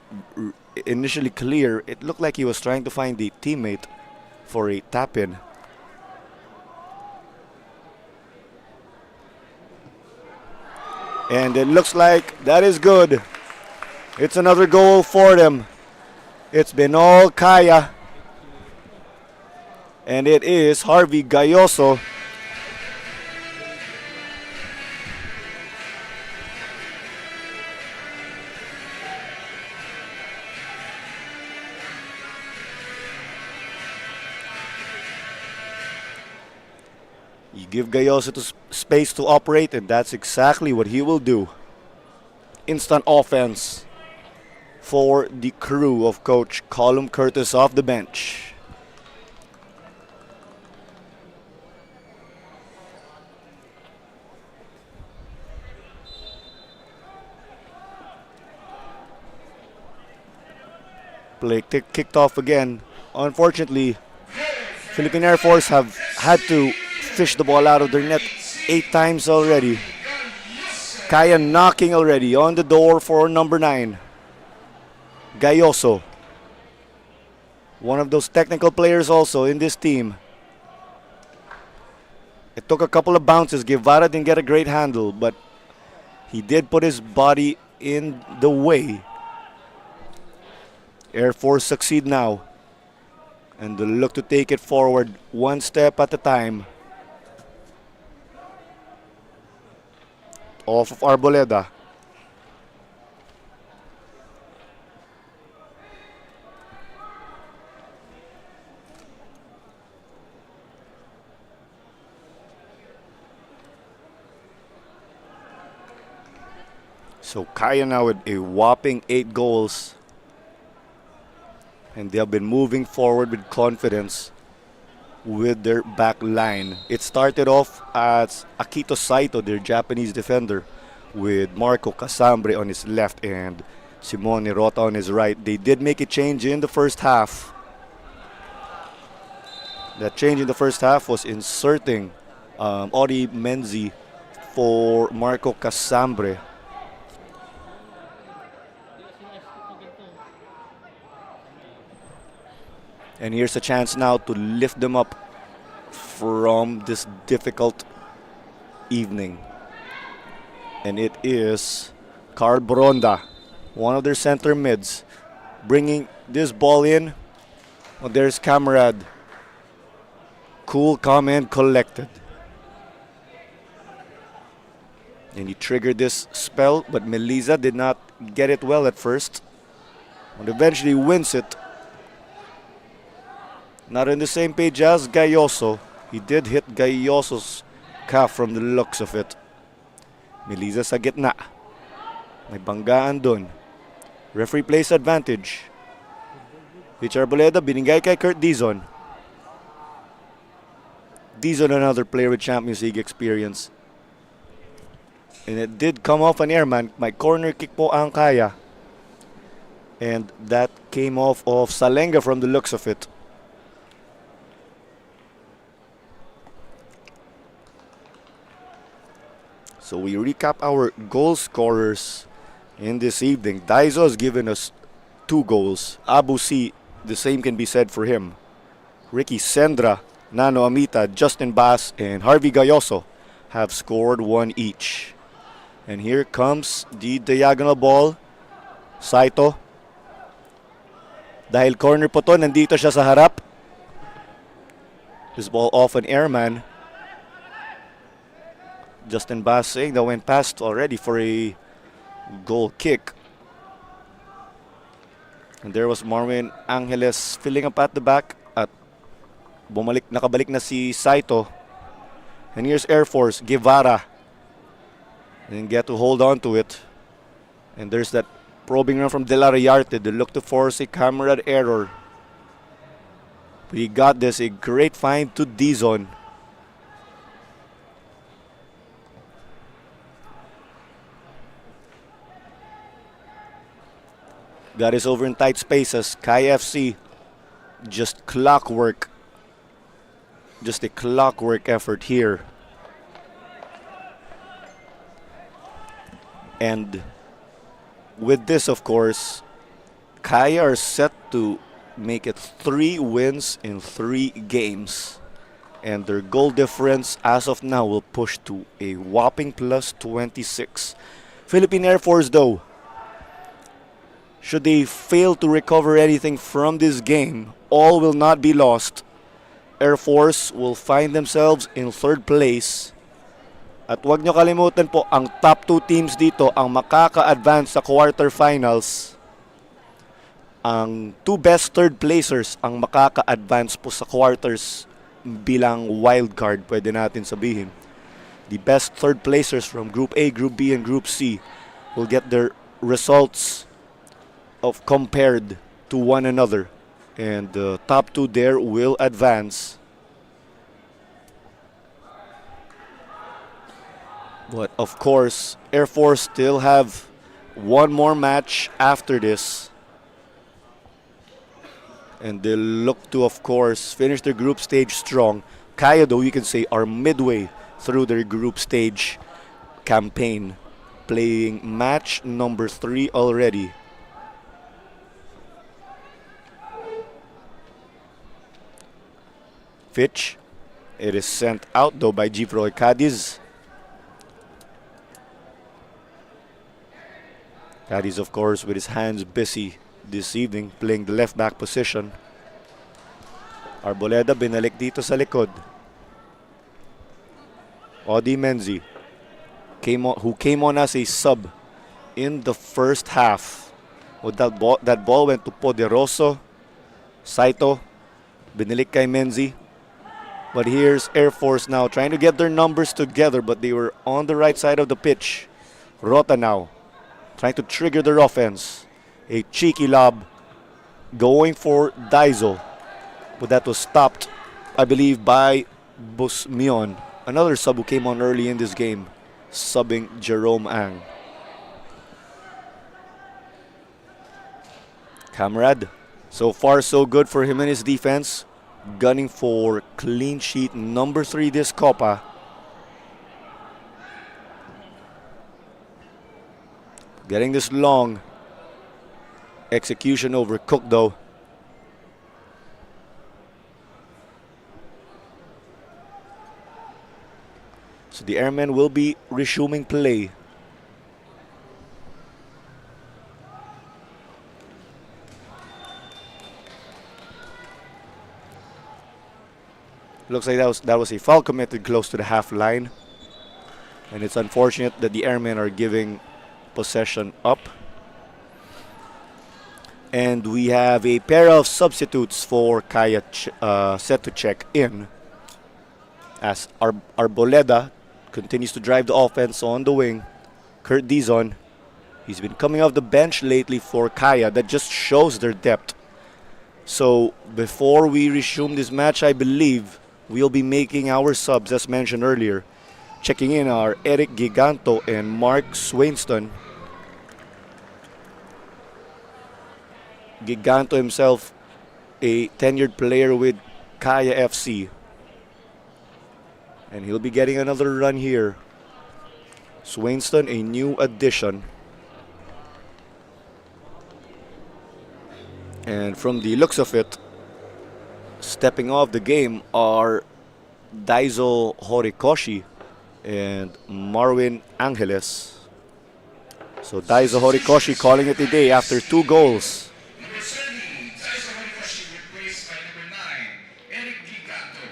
[SPEAKER 1] initially clear. It looked like he was trying to find a teammate for a tap-in. And it looks like that is good. It's another goal for them. It's been all Kaya. And it is Harvey Gayoso. You give Gayoso space to operate, and that's exactly what he will do. Instant offense for the crew of Coach Colum Curtis off the bench. Play kicked off again. Unfortunately, Philippine Air Force have had to fish the ball out of their net 8 times already. Kaya knocking already on the door for number 9. Gayoso. One of those technical players also in this team. It took a couple of bounces. Guevara didn't get a great handle, but he did put his body in the way. Air Force succeed now. And they'll look to take it forward one step at a time. Off of Arboleda. So Kaya now with a whopping 8 goals. And they have been moving forward with confidence with their back line. It started off as Akito Saito, their Japanese defender, with Marco Casambre on his left and Simone Rota on his right. They did make a change in the first half. That change in the first half was inserting Ori Menzi for Marco Casambre. And here's a chance now to lift them up from this difficult evening. And it is Carl Boronda, one of their center mids, bringing this ball in. Well, there's Camarade. Cool, calm, and collected. And he triggered this spell, but Melisa did not get it well at first. And eventually wins it. Not on the same page as Gayoso. He did hit Gayoso's calf from the looks of it. Melisa sa gitna. May banggaan dun. Referee plays advantage. Rich Arboleda binigay kay Kurt Dizon. Dizon, another player with Champions League experience. And it did come off an airman. My corner kick po ang kaya. And that came off of Salenga from the looks of it. So we recap our goal scorers in this evening. Daizo has given us 2 goals. Abu C, the same can be said for him. Ricky Sendra, Nano Amita, Justin Bass, and Harvey Gayoso have scored 1 each. And here comes the diagonal ball. Saito. Dahil corner po to, nandito siya sa harap. This ball off an airman. Justin Bass saying that went past already for a goal kick. And there was Marwin Angeles filling up at the back. At nakabalik na si Saito. And here's Air Force, Guevara. Didn't get to hold on to it. And there's that probing run from De La Reyarte. They look to force a camera error. We got this, a great find to D-Zone. Got us over in tight spaces. KFC, just clockwork. Just a clockwork effort here. And with this, of course, Kaya are set to make it 3 wins in 3 games. And their goal difference as of now will push to a whopping plus 26. Philippine Air Force, though, should they fail to recover anything from this game, all will not be lost. Air Force will find themselves in 3rd place. At huwag nyo kalimutan po, ang top 2 teams dito ang makaka-advance sa quarterfinals. Ang 2 best 3rd placers ang makaka-advance po sa quarters bilang wild card, pwede natin sabihin. The best 3rd placers from Group A, Group B, and Group C will get their results of compared to one another. And the top 2 there will advance. But of course, Air Force still have 1 more match after this. And they'll look to, of course, finish their group stage strong. Kaya, though, you can say, are midway through their group stage campaign, playing match number 3 already. Fitch. It is sent out, though, by Gifroy Cadiz. Cadiz, of course, with his hands busy this evening, playing the left-back position. Arboleda binalik dito sa likod. Odi Menzi, who came on as a sub in the first half. With that ball went to Poderoso. Saito, binalik kay Menzi. But here's Air Force now trying to get their numbers together, but they were on the right side of the pitch. Rota now trying to trigger their offense. A cheeky lob going for Daizo. But that was stopped, I believe, by Busmion. Another sub who came on early in this game, subbing Jerome Ang. Camarade, so far so good for him and his defense. Gunning for clean sheet number 3 this Copa. Getting this long execution over Cook, though. So the Airmen will be resuming play. Looks like that was a foul committed close to the half line. And it's unfortunate that the Airmen are giving possession up. And we have a pair of substitutes for Kaya set to check in. As Arboleda continues to drive the offense on the wing. Kurt Dizon, he's been coming off the bench lately for Kaya. That just shows their depth. So before we resume this match, I believe we'll be making our subs, as mentioned earlier. Checking in are Eric Giganto and Mark Swainston. Giganto himself, a tenured player with Kaya FC. And he'll be getting another run here. Swainston, a new addition. And from the looks of it, stepping off the game are Daiso Horikoshi and Marwin Angeles. So Daiso Horikoshi calling it a day after 2 goals.
[SPEAKER 2] Number 7, Daiso Horikoshi replaced by number 9, Eric Giganto.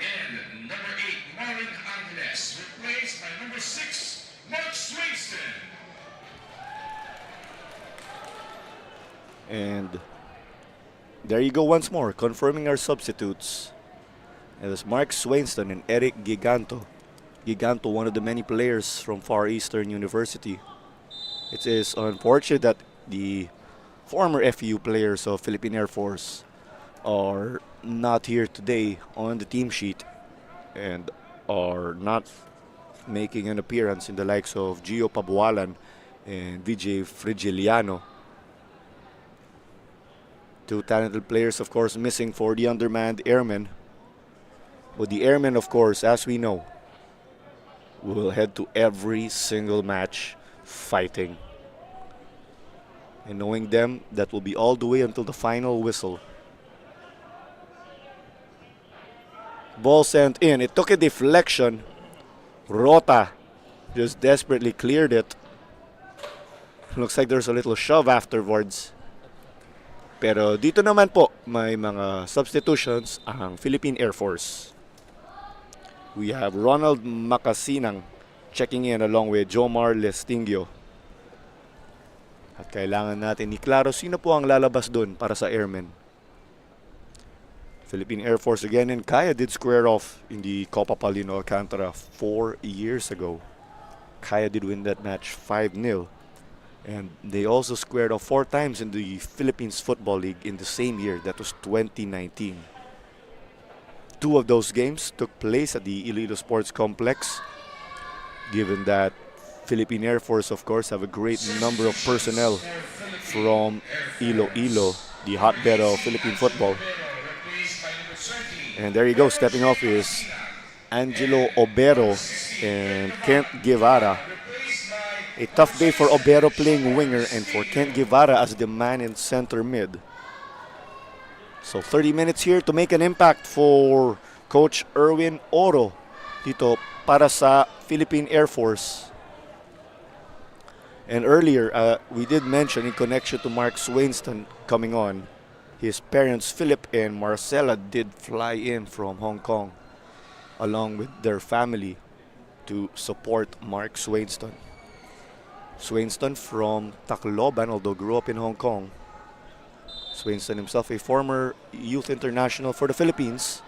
[SPEAKER 2] And number 8, Marvin Angeles replaced by number 6, Mark Swainston.
[SPEAKER 1] And there you go once more, confirming our substitutes. It was Mark Swainston and Eric Giganto. Giganto, one of the many players from Far Eastern University. It is unfortunate that the former FEU players of Philippine Air Force are not here today on the team sheet and are not making an appearance in the likes of Gio Pabualan and Vijay Frigiliano. 2 talented players, of course, missing for the undermanned airmen. But the airmen, of course, as we know, will head to every single match fighting. And knowing them, that will be all the way until the final whistle. Ball sent in. It took a deflection. Rota just desperately cleared it. Looks like there's a little shove afterwards. Pero dito naman po, may mga substitutions ang Philippine Air Force. We have Ronald Macasinang checking in along with Jomar Lestingio. At kailangan natin iklaro sino po ang lalabas doon para sa airmen. Philippine Air Force again, and Kaya did square off in the Copa Paulino Alcantara 4 years ago. Kaya did win that match 5-0. And they also squared off 4 times in the Philippines Football League in the same year. That was 2019. 2 of those games took place at the Iloilo Sports Complex. Given that Philippine Air Force, of course, have a great number of personnel from Iloilo, the hotbed of Philippine football. And there you go, stepping off is Angelo Obero and Kent Guevara. A tough day for Obero playing winger and for Kent Guevara as the man in center mid. So 30 minutes here to make an impact for Coach Erwin Oro dito para sa Philippine Air Force. And earlier, we did mention in connection to Mark Swainston coming on, his parents Philip and Marcella did fly in from Hong Kong along with their family to support Mark Swainston. Swainston from Tacloban, although grew up in Hong Kong. Swainston himself a former youth international for the Philippines.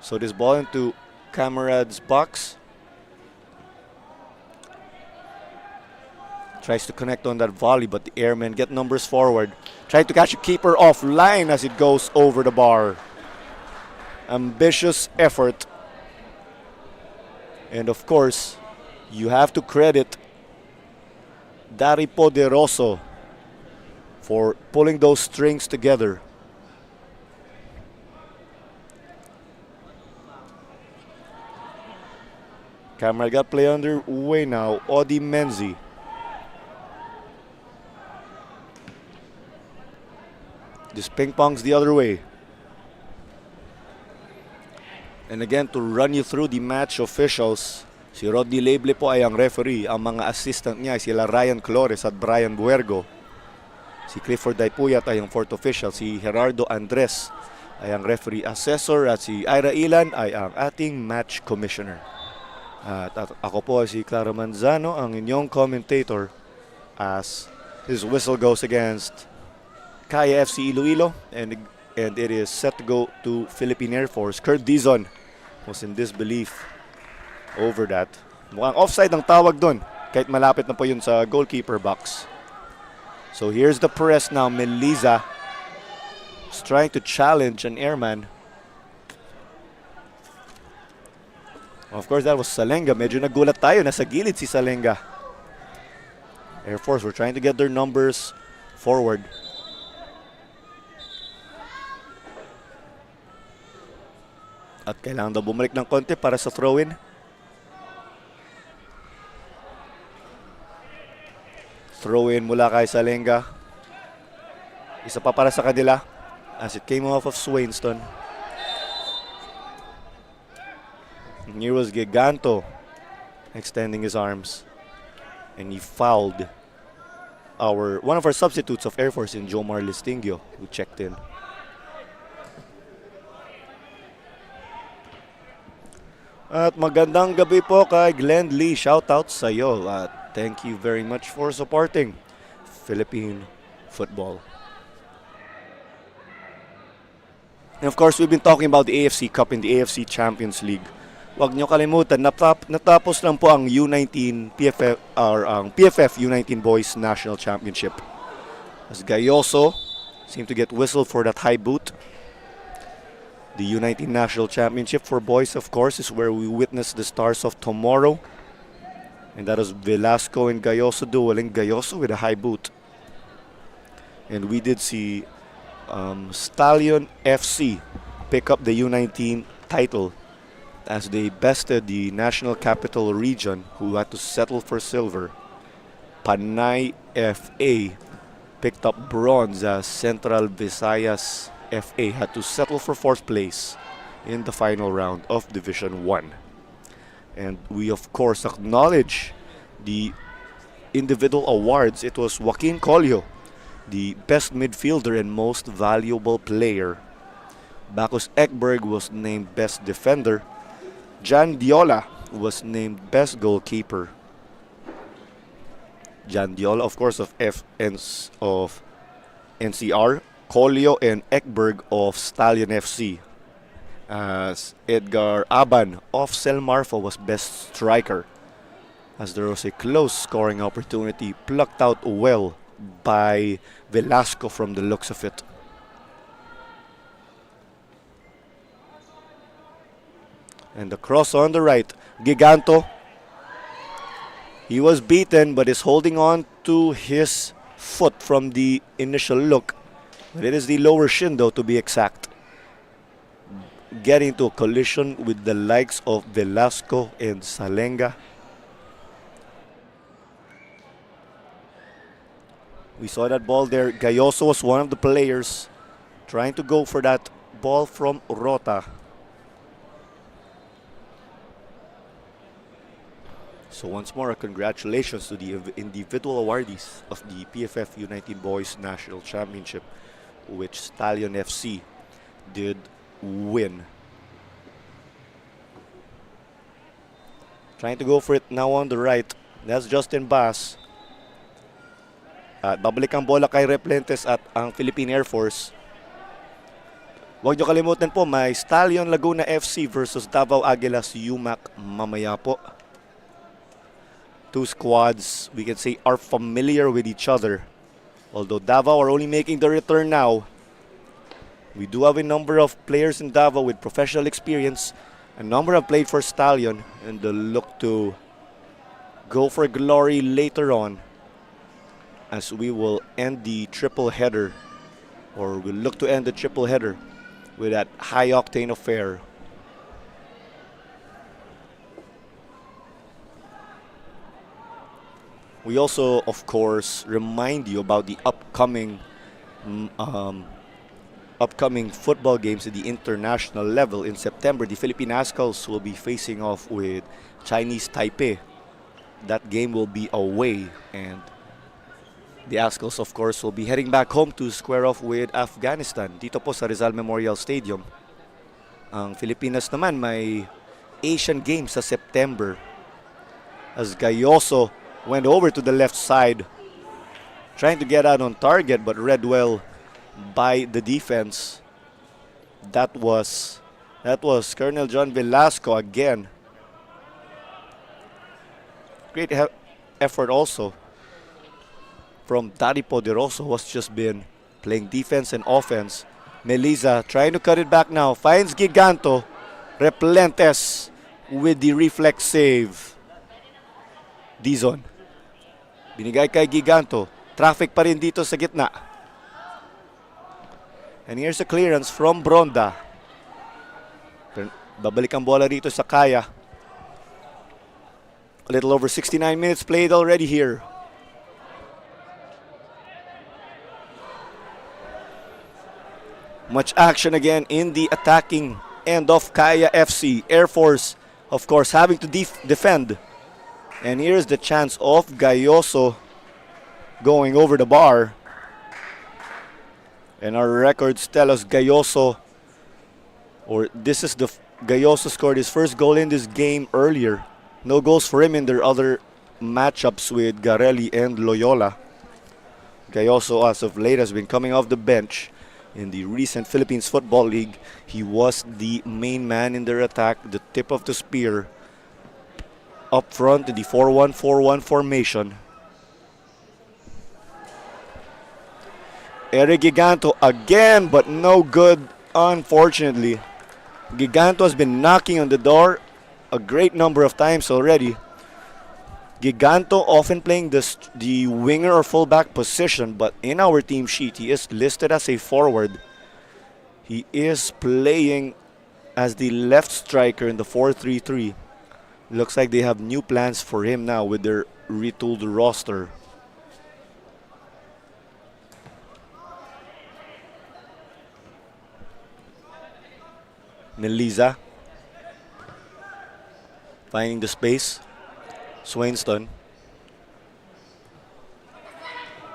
[SPEAKER 1] So this ball into Camerad's box. Tries to connect on that volley, but the airmen get numbers forward. Trying to catch a keeper offline as it goes over the bar. Ambitious effort. And of course, you have to credit Dari Poderoso for pulling those strings together. Camera got play underway now. Odi Menzi. This ping pongs the other way. And again, to run you through the match officials, si Rodney Leble po ay ang referee. Ang mga assistant niya ay sila Ryan Clores at Brian Buergo. Si Clifford Daipuyat ay ang fourth official. Si Gerardo Andres ay ang referee assessor. At si Ira Ilan ay ang ating match commissioner. At ako po ay si Clara Manzano, ang inyong commentator, as his whistle goes against Kaya FC-Iloilo, and it is set to go to Philippine Air Force. Kurt Dizon was in disbelief over that. Mukhang offside ang tawag doon, kahit malapit na po yun sa goalkeeper box. So here's the press now. Meliza is trying to challenge an airman. Of course, that was Salenga. Medyo nagulat tayo. Nasa gilid si Salenga. Air Force were trying to get their numbers forward. At kailangan daw bumalik ng konti para sa throw-in. Throw-in mula kay Salenga. Isa pa para sa kanila as it came off of Swainston. And here was Giganto extending his arms. And he fouled one of our substitutes of Air Force in Jomar Listingio, who checked in. At magandang gabi po kay Glenn Lee. Shoutout sa iyo. At thank you very much for supporting Philippine football. And of course, we've been talking about the AFC Cup and the AFC Champions League. Huwag nyo kalimutan, natapos lang po ang U19 PFF, or ang PFF U19 Boys National Championship. As Gayoso seemed to get whistled for that high boot. The U19 National Championship for boys, of course, is where we witness the stars of tomorrow. And that is Velasco and Gayoso dueling. Gayoso with a high boot. And we did see Stallion FC pick up the U19 title as they bested the National Capital Region, who had to settle for silver. Panay FA picked up bronze as Central Visayas FA had to settle for 4th place in the final round of Division 1. And we of course acknowledge the individual awards. It was Joaquin Colio, the best midfielder and most valuable player. Bacchus Ekberg was named best defender. Jan Diola was named best goalkeeper. Jan Diola, of course, of NCR. Colio and Ekberg of Stallion FC. As Edgar Aban of Selmarfo was best striker, as there was a close scoring opportunity plucked out well by Velasco from the looks of it. And the cross on the right, Giganto. He was beaten but is holding on to his foot from the initial look. But it is the lower shin though, to be exact. Getting into a collision with the likes of Velasco and Salenga. We saw that ball there. Gayoso was one of the players trying to go for that ball from Rota. So once more, congratulations to the individual awardees of the PFF U19 Boys National Championship, which Stallion FC did win. Trying to go for it now on the right. That's Justin Bass. At babalik ang bola kay Replentes at ang Philippine Air Force. Huwag nyo kalimutan po, may Stallion Laguna FC versus Davao Aguilas UMAC mamaya po. Two squads, we can say, are familiar with each other. Although Davao are only making the return now, we do have a number of players in Davao with professional experience. A number have played for Stallion and they'll look to go for glory later on, as we will end the triple header, or we'll look to end the triple header with that high octane affair. We also, of course, remind you about the upcoming football games at the international level. In September, the Philippine Ascals will be facing off with Chinese Taipei. That game will be away, and the Ascals, of course, will be heading back home to square off with Afghanistan dito po sa Rizal Memorial Stadium. Ang Pilipinas naman may Asian Games sa September, as Gayoso went over to the left side trying to get out on target but read well by the defense. That was Colonel John Velasco again. Great effort also from Daddy Poderoso, who has just been playing defense and offense Melisa trying to cut it back now. Finds Giganto. Replentes with the reflex save. Dizon. Binigay kay Giganto. Traffic pa rin dito sa gitna. And here's a clearance from Bronda. Babalik ang bola rito sa Kaya. A little over 69 minutes played already here. Much action again in the attacking end of Kaya FC. Air Force, of course, having to defend. And here's the chance of Gayoso going over the bar. And our records tell us Gayoso, or this is the Gayoso scored his first goal in this game earlier. No goals for him in their other matchups with Garelli and Loyola. Gayoso, as of late, has been coming off the bench. In the recent Philippines Football League, he was the main man in their attack, the tip of the spear. Up front in the 4-1-4-1 formation. Eric Giganto again, but no good, unfortunately. Giganto has been knocking on the door a great number of times already. Giganto often playing the winger or fullback position, but in our team sheet, he is listed as a forward. He is playing as the left striker in the 4-3-3. Looks like they have new plans for him now with their retooled roster. Melisa finding the space. Swainston.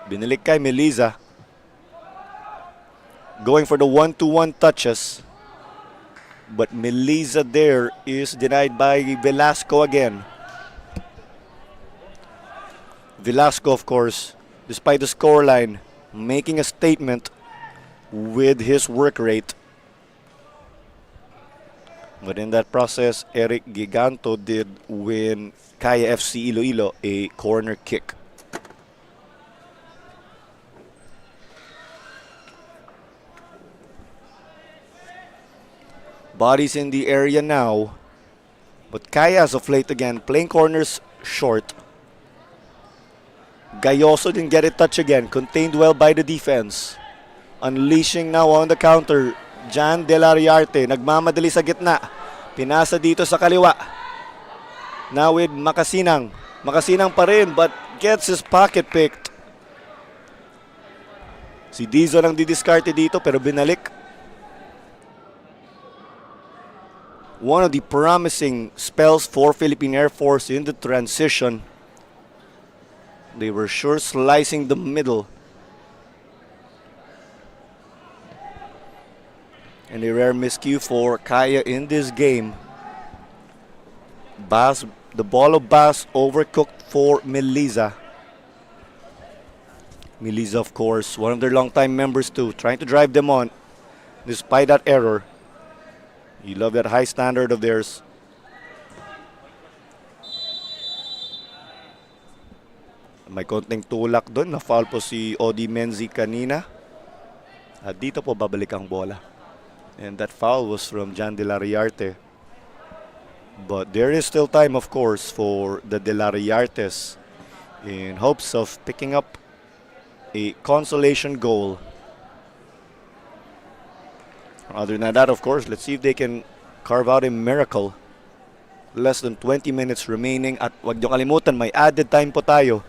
[SPEAKER 1] Binalik kay Melisa. Going for the 1-2-1 touches. But Melisa there is denied by Velasco again. Velasco, of course, despite the scoreline, making a statement with his work rate. But in that process, Eric Giganto did win Kaya FC-Iloilo a corner kick. Bodies in the area now. But Kaya, as of late again, playing corners short. Gayoso didn't get a touch again. Contained well by the defense. Unleashing now on the counter. Jan Delariarte, nagmamadali sa gitna. Pinasa dito sa kaliwa. Now with Makasinang. Makasinang pa rin, but gets his pocket picked. Si Dizon ang didiskarte dito, pero binalik. One of the promising spells for Philippine Air Force in the transition. They were sure slicing the middle. And a rare miscue for Kaya in this game. Bass, the ball of Bass overcooked for Melisa. Melisa, of course, one of their longtime members too, trying to drive them on despite that error. You love that high standard of theirs. May konting tulak doon. Na-foul po si Odi Menzi kanina. At dito po babalik ang bola. And that foul was from Jan Delariarte. But there is still time, of course, for the Delariartes in hopes of picking up a consolation goal. Other than that, of course, let's see if they can carve out a miracle. Less than 20 minutes remaining. At wag niyo kalimutan, may added time po tayo.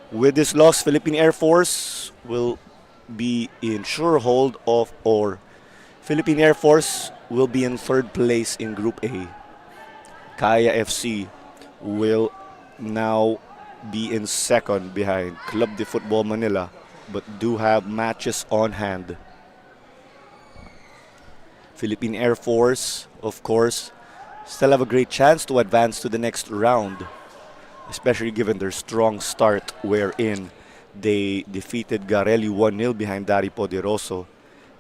[SPEAKER 1] With this loss, Philippine Air Force will be in sure hold of, or Philippine Air Force will be in third place in Group A. Kaya FC will now be in second behind Club de Football Manila, but do have matches on hand. Philippine Air Force, of course, still have a great chance to advance to the next round, especially given their strong start wherein they defeated Garelli 1-0 behind Dari Poderoso.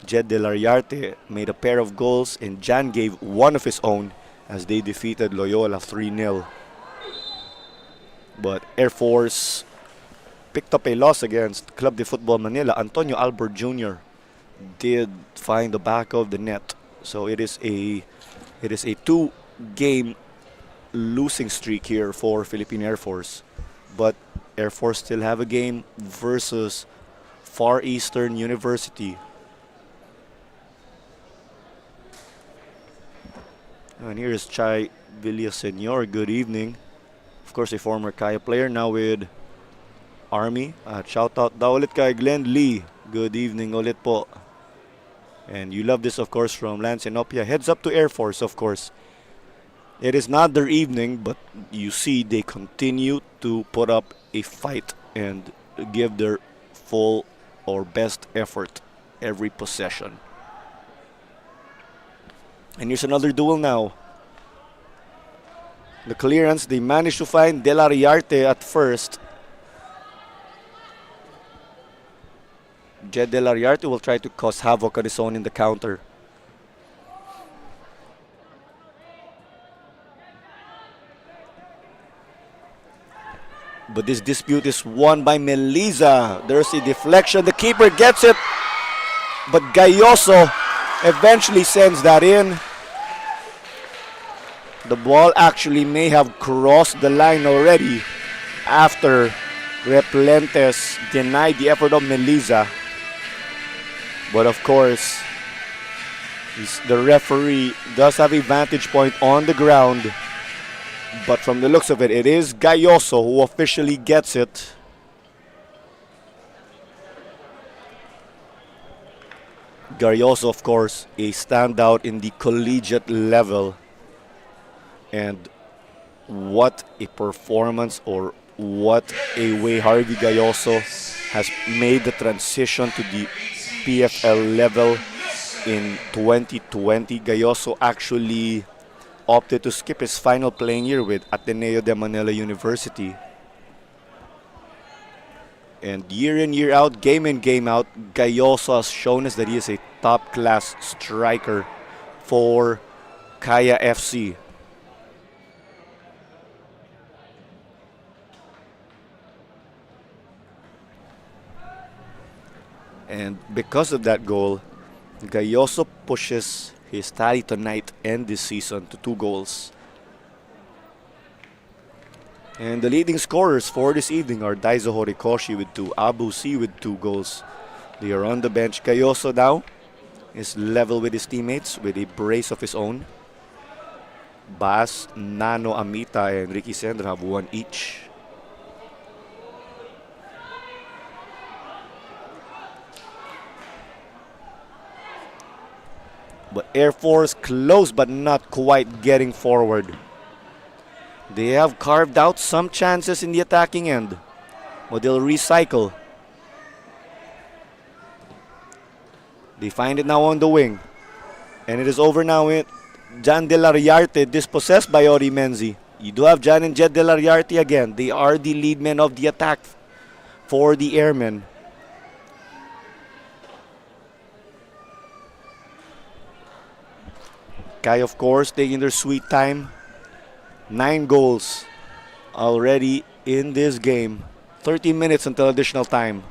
[SPEAKER 1] Jed Delariarte made a pair of goals and Jan gave one of his own as they defeated Loyola 3-0. But Air Force picked up a loss against Club de Football Manila. Antonio Albert Jr. did find the back of the net. So it is a 2-game losing streak here for Philippine Air Force. But Air Force still have a game versus Far Eastern University. And here's Chai Villaseñor. Good evening. Of course, a former Kaya player, now with Army. Shout out daw ulit kay Glenn Lee. Good evening ulit po. And you love this, of course, from Lance Enopia. Heads up to Air Force, of course. It is not their evening, but you see they continue to put up a fight and give their full or best effort every possession. And here's another duel now. The clearance, they managed to find De La Riarte at first. Jed De La Riarte will try to cause havoc on his own in the counter. But this dispute is won by Melisa. There's a deflection. The keeper gets it. But Gayoso eventually sends that in. The ball actually may have crossed the line already after Replentes denied the effort of Melisa. But of course, the referee does have a vantage point on the ground. But from the looks of it, it is Gayoso who officially gets it. Gayoso, of course, a standout in the collegiate level. And what a performance, or what a way Harvey Gayoso has made the transition to the PFL level in 2020. Gayoso actually opted to skip his final playing year with Ateneo de Manila University. And year in, year out, game in, game out, Gayoso has shown us that he is a top-class striker for Kaya FC. And because of that goal, Gayoso pushes his tally tonight and this season to 2 goals. And the leading scorers for this evening are Daiso Horikoshi with 2, Abu C with 2 goals. They are on the bench. Gayoso now is level with his teammates with a brace of his own. Bas, Nano Amita, and Ricky Sendra have 1 each. But Air Force close but not quite getting forward. They have carved out some chances in the attacking end, but they'll recycle. They find it now on the wing. And it is over now with Jan De La Riarte, dispossessed by Ori Menzi. You do have Jan and Jed De La Riarte again. They are the lead men of the attack for the Airmen. Kai, of course, taking their sweet time. 9 goals already in this game. 30 minutes until additional time.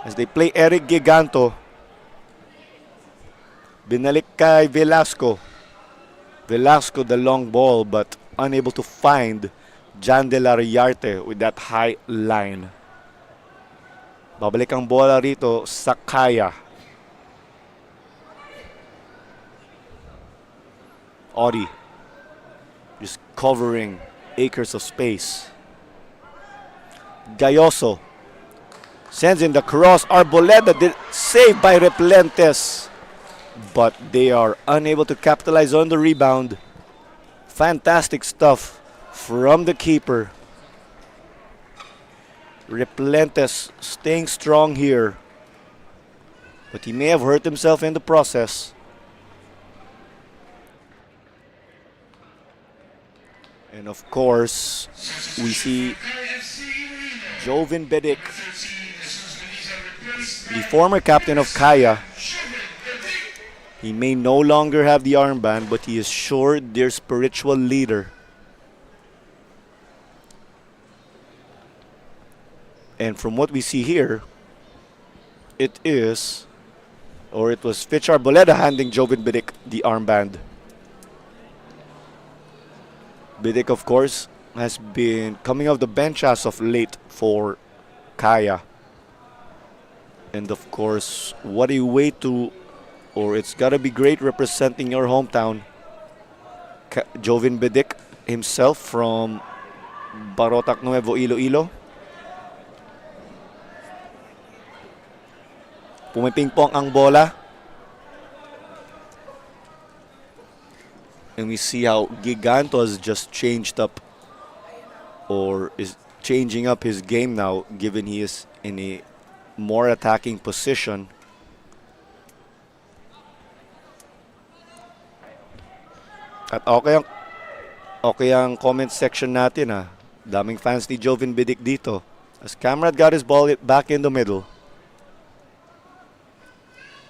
[SPEAKER 1] As they play Eric Giganto. Binalik kay Velasco. Velasco the long ball, but unable to find Jan De La Riarte with that high line. Babalik ang bola rito sa Kaya. Audi just covering acres of space. Gayoso sends in the cross. Arboleda saved by Replentes, but they are unable to capitalize on the rebound. Fantastic stuff from the keeper. Replentes staying strong here, but he may have hurt himself in the process. And of course, we see Jovin Bedic, the former captain of Kaya. He may no longer have the armband, but he is sure their spiritual leader. And from what we see here, it is Or it was Fitch Arboleda handing Joven Bidik the armband. Bidik, of course, has been coming off the bench as of late for Kaya. And of course, what a way to, or it's gotta be great representing your hometown. Joven Bidik himself from Barotac Nuevo, Iloilo. Pumipingpong ang bola. And we see how Giganto has just changed up, or is changing up his game now, given he is in a more attacking position. At okay ang comment section natin ha. Daming fans ni Joven Bidik dito. As Camrad got his ball back in the middle.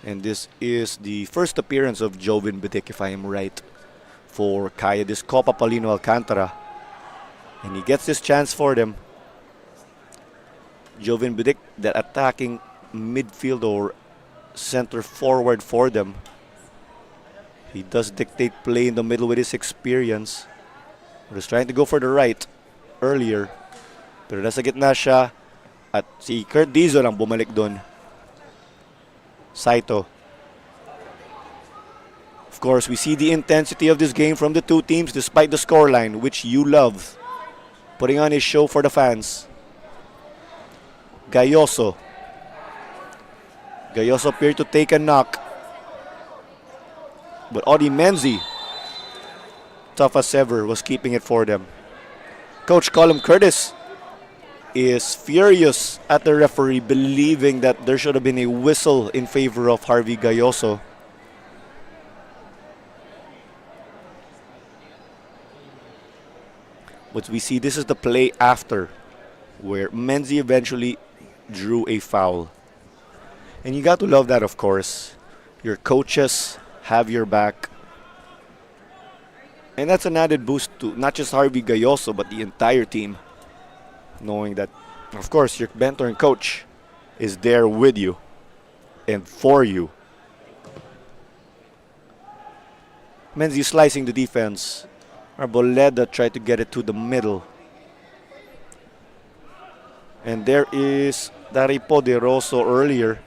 [SPEAKER 1] And this is the first appearance of Joven Bidik, if I am right, for Kaya, this Copa Paulino Alcantara. And he gets this chance for them. Joven Bidik, that attacking midfield or center forward for them. He does dictate play in the middle with his experience. He was trying to go for the right earlier. Pero nasa gitna siya at si Kurt Dizon ang bumalik doon. Saito. Of course, we see the intensity of this game from the two teams despite the scoreline, which you love. Putting on a show for the fans. Gayoso. Gayoso appeared to take a knock. But Audi Menzi, tough as ever, was keeping it for them. Coach Colum Curtis is furious at the referee, believing that there should have been a whistle in favor of Harvey Gayoso. But we see this is the play after, where Menzi eventually drew a foul. And you got to love that, of course. Your coaches have your back. And that's an added boost to not just Harvey Gayoso, but the entire team. Knowing that, of course, your mentor and coach is there with you and for you. Menzi slicing the defense. Arboleda tried to get it to the middle. And there is Daripo de Rosso earlier.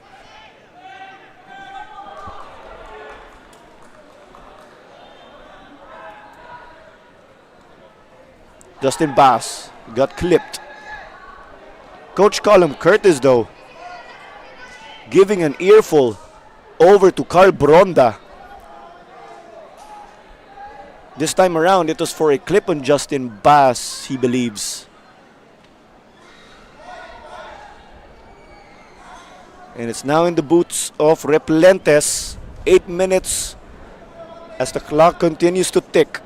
[SPEAKER 1] Justin Bass got clipped. Coach Colum Curtis, though, giving an earful over to Carl Bronda. This time around, it was for a clip on Justin Bass, he believes. And it's now in the boots of Replentes. 8 minutes as the clock continues to tick.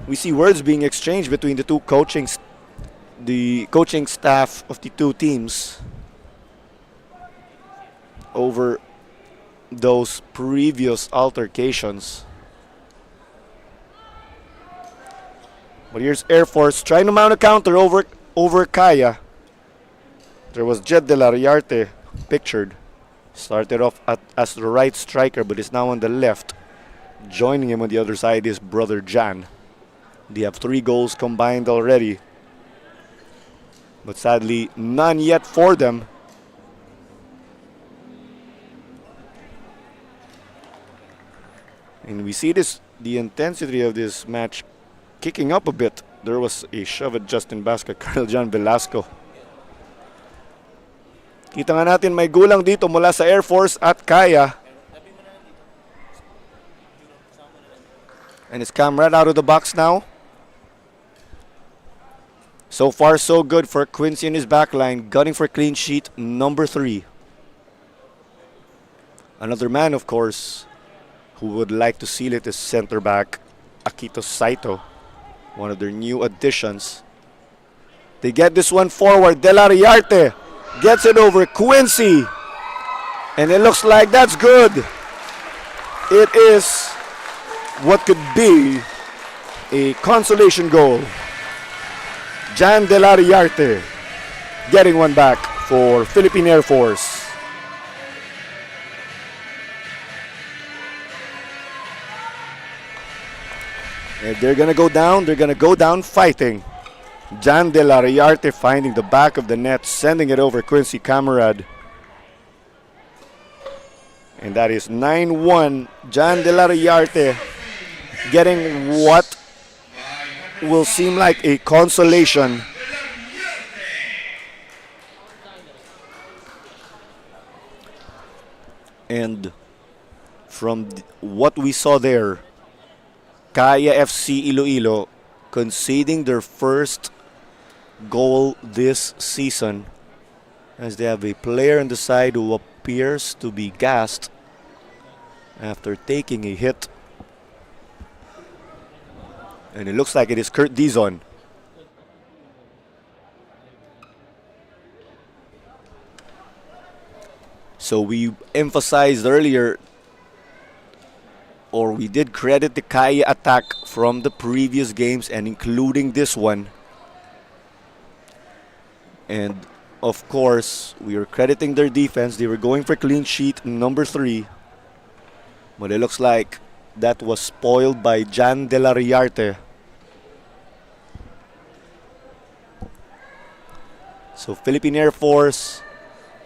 [SPEAKER 1] We see words being exchanged between the coaching staff of the two teams over those previous altercations. But here's Air Force trying to mount a counter over Kaya. There was Jed De La Riarte pictured. Started off as the right striker, but is now on the left. Joining him on the other side is brother Jan. They have 3 goals combined already. But sadly, none yet for them. And we see the intensity of this match kicking up a bit. There was a shove at Justin Basca, Colonel John Velasco. Kita nga natin may gulang dito mula sa Air Force at Kaya. And his comrade out of the box now. So far, so good for Quincy in his backline, gunning for clean sheet number 3. Another man, of course, who would like to seal it is center back Akito Saito, one of their new additions. They get this one forward. De La Riarte gets it over Quincy. And it looks like that's good. It is what could be a consolation goal. Jan De La Riarte getting one back for Philippine Air Force. If they're gonna go down, they're gonna go down fighting. Jan De La Riarte finding the back of the net, sending it over Quincy Camarad. And that is 9-1. Jan De La Riarte getting what will seem like a consolation. And from what we saw there, Kaya FC-Iloilo conceding their first goal this season, as they have a player on the side who appears to be gassed after taking a hit. And it looks like it is Kurt Dizon. So we emphasized earlier, or we did credit the Kaya attack from the previous games and including this one. And of course, we are crediting their defense. They were going for clean sheet number 3. But it looks like that was spoiled by Jan De La Riarte. So Philippine Air Force,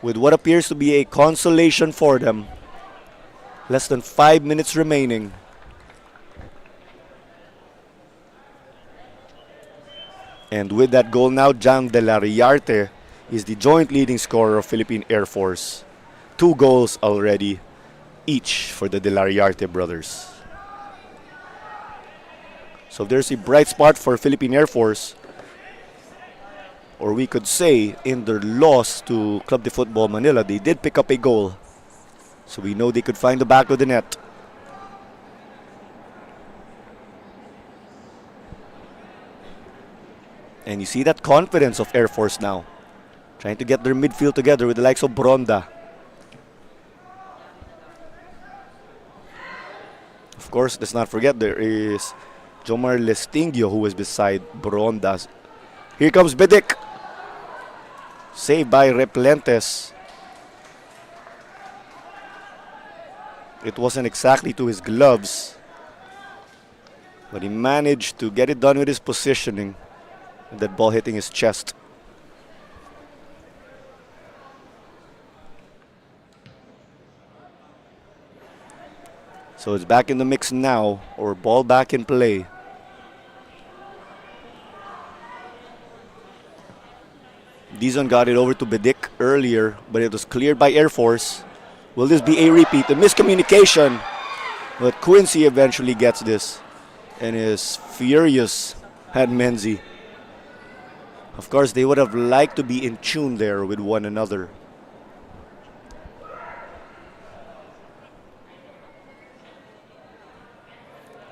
[SPEAKER 1] with what appears to be a consolation for them. Less than 5 minutes remaining. And with that goal now, Jan De La Riarte is the joint leading scorer of Philippine Air Force. 2 goals already, each for the De La Riarte brothers. So there's a bright spot for Philippine Air Force, or we could say in their loss to Club de Football Manila, they did pick up a goal. So we know they could find the back of the net. And you see that confidence of Air Force now, trying to get their midfield together with the likes of Bronda. Of course, let's not forget there is Jomar Lestingio who is beside Bronda. Here comes Bedik. Saved by Replentes. It wasn't exactly to his gloves, but he managed to get it done with his positioning. And that ball hitting his chest. So it's back in the mix now, or ball back in play. Dizon got it over to Bedik earlier, but it was cleared by Air Force. Will this be a repeat? A miscommunication. But Quincy eventually gets this and is furious at Menzi. Of course, they would have liked to be in tune there with one another.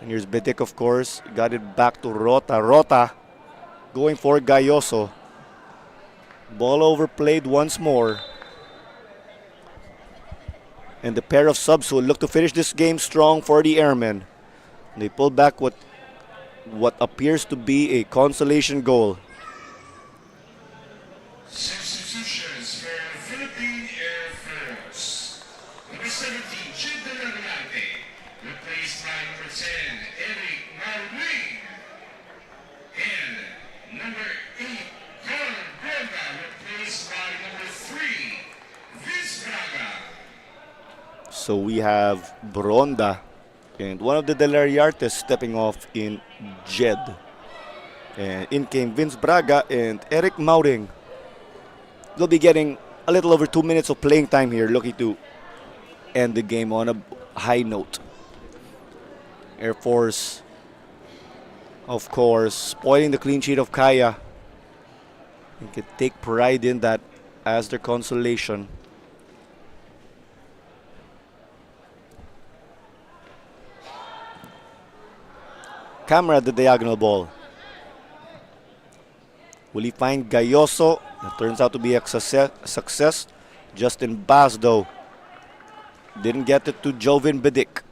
[SPEAKER 1] And here's Bedik, of course. Got it back to Rota. Rota going for Gayoso. Ball overplayed once more. And the pair of subs will look to finish this game strong for the Airmen. They pull back what appears to be a consolation goal.
[SPEAKER 2] Substitutions for Philippine Air Force. Number 17, Jid De La Riarte, replaced by number 10, Eric Marwing. And number 8, Carl Bronda, replaced by number 3, Vince Braga.
[SPEAKER 1] So we have Bronda and one of the De La Riartes stepping off in Jed. And in came Vince Braga and Eric Mauring. They'll be getting a little over 2 minutes of playing time here, looking to end the game on a high note. Air Force, of course, spoiling the clean sheet of Kaya. You can take pride in that as their consolation. Camera the diagonal ball. Will he find Gayoso? It turns out to be a success. Justin Baz, though, didn't get it to Jovin Bedik.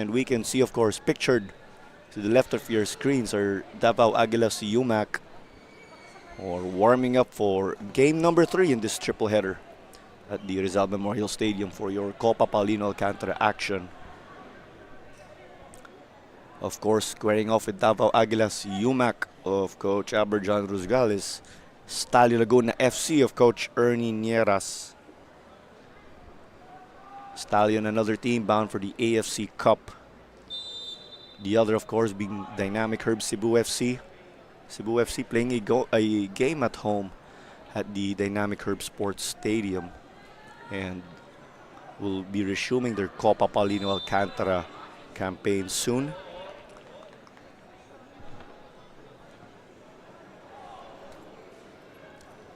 [SPEAKER 1] And we can see, of course, pictured to the left of your screens are Davao Aguilas UMAC, or warming up for game number 3 in this triple header at the Rizal Memorial Stadium for your Copa Paulino Alcantara action. Of course, squaring off with Davao Aguilas UMAC of Coach Aberjan Rusgales, Stallion Laguna FC of Coach Ernie Nieras. Stallion, another team bound for the AFC Cup. The other, of course, being Dynamic Herb Cebu FC. Cebu FC playing a game at home at the Dynamic Herb Sports Stadium, and will be resuming their Copa Paulino Alcantara campaign soon.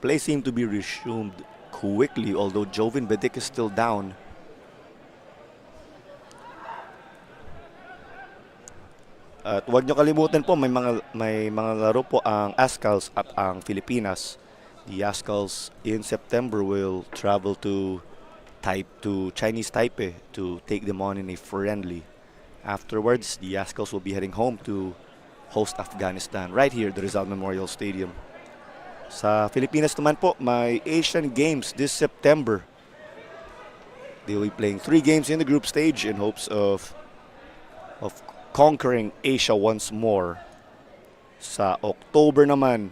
[SPEAKER 1] Play seemed to be resumed quickly, although Jovin Bedic is still down. At huwag nyo kalimutan po, may mga laro po ang Ascals at ang Filipinas. The Ascals in September will travel to Chinese Taipei to take them on in a friendly. Afterwards, the Ascals will be heading home to host Afghanistan right here at the Rizal Memorial Stadium. Sa Filipinas naman po, may Asian Games this September. They will be playing 3 games in the group stage in hopes of conquering Asia once more. Sa October naman,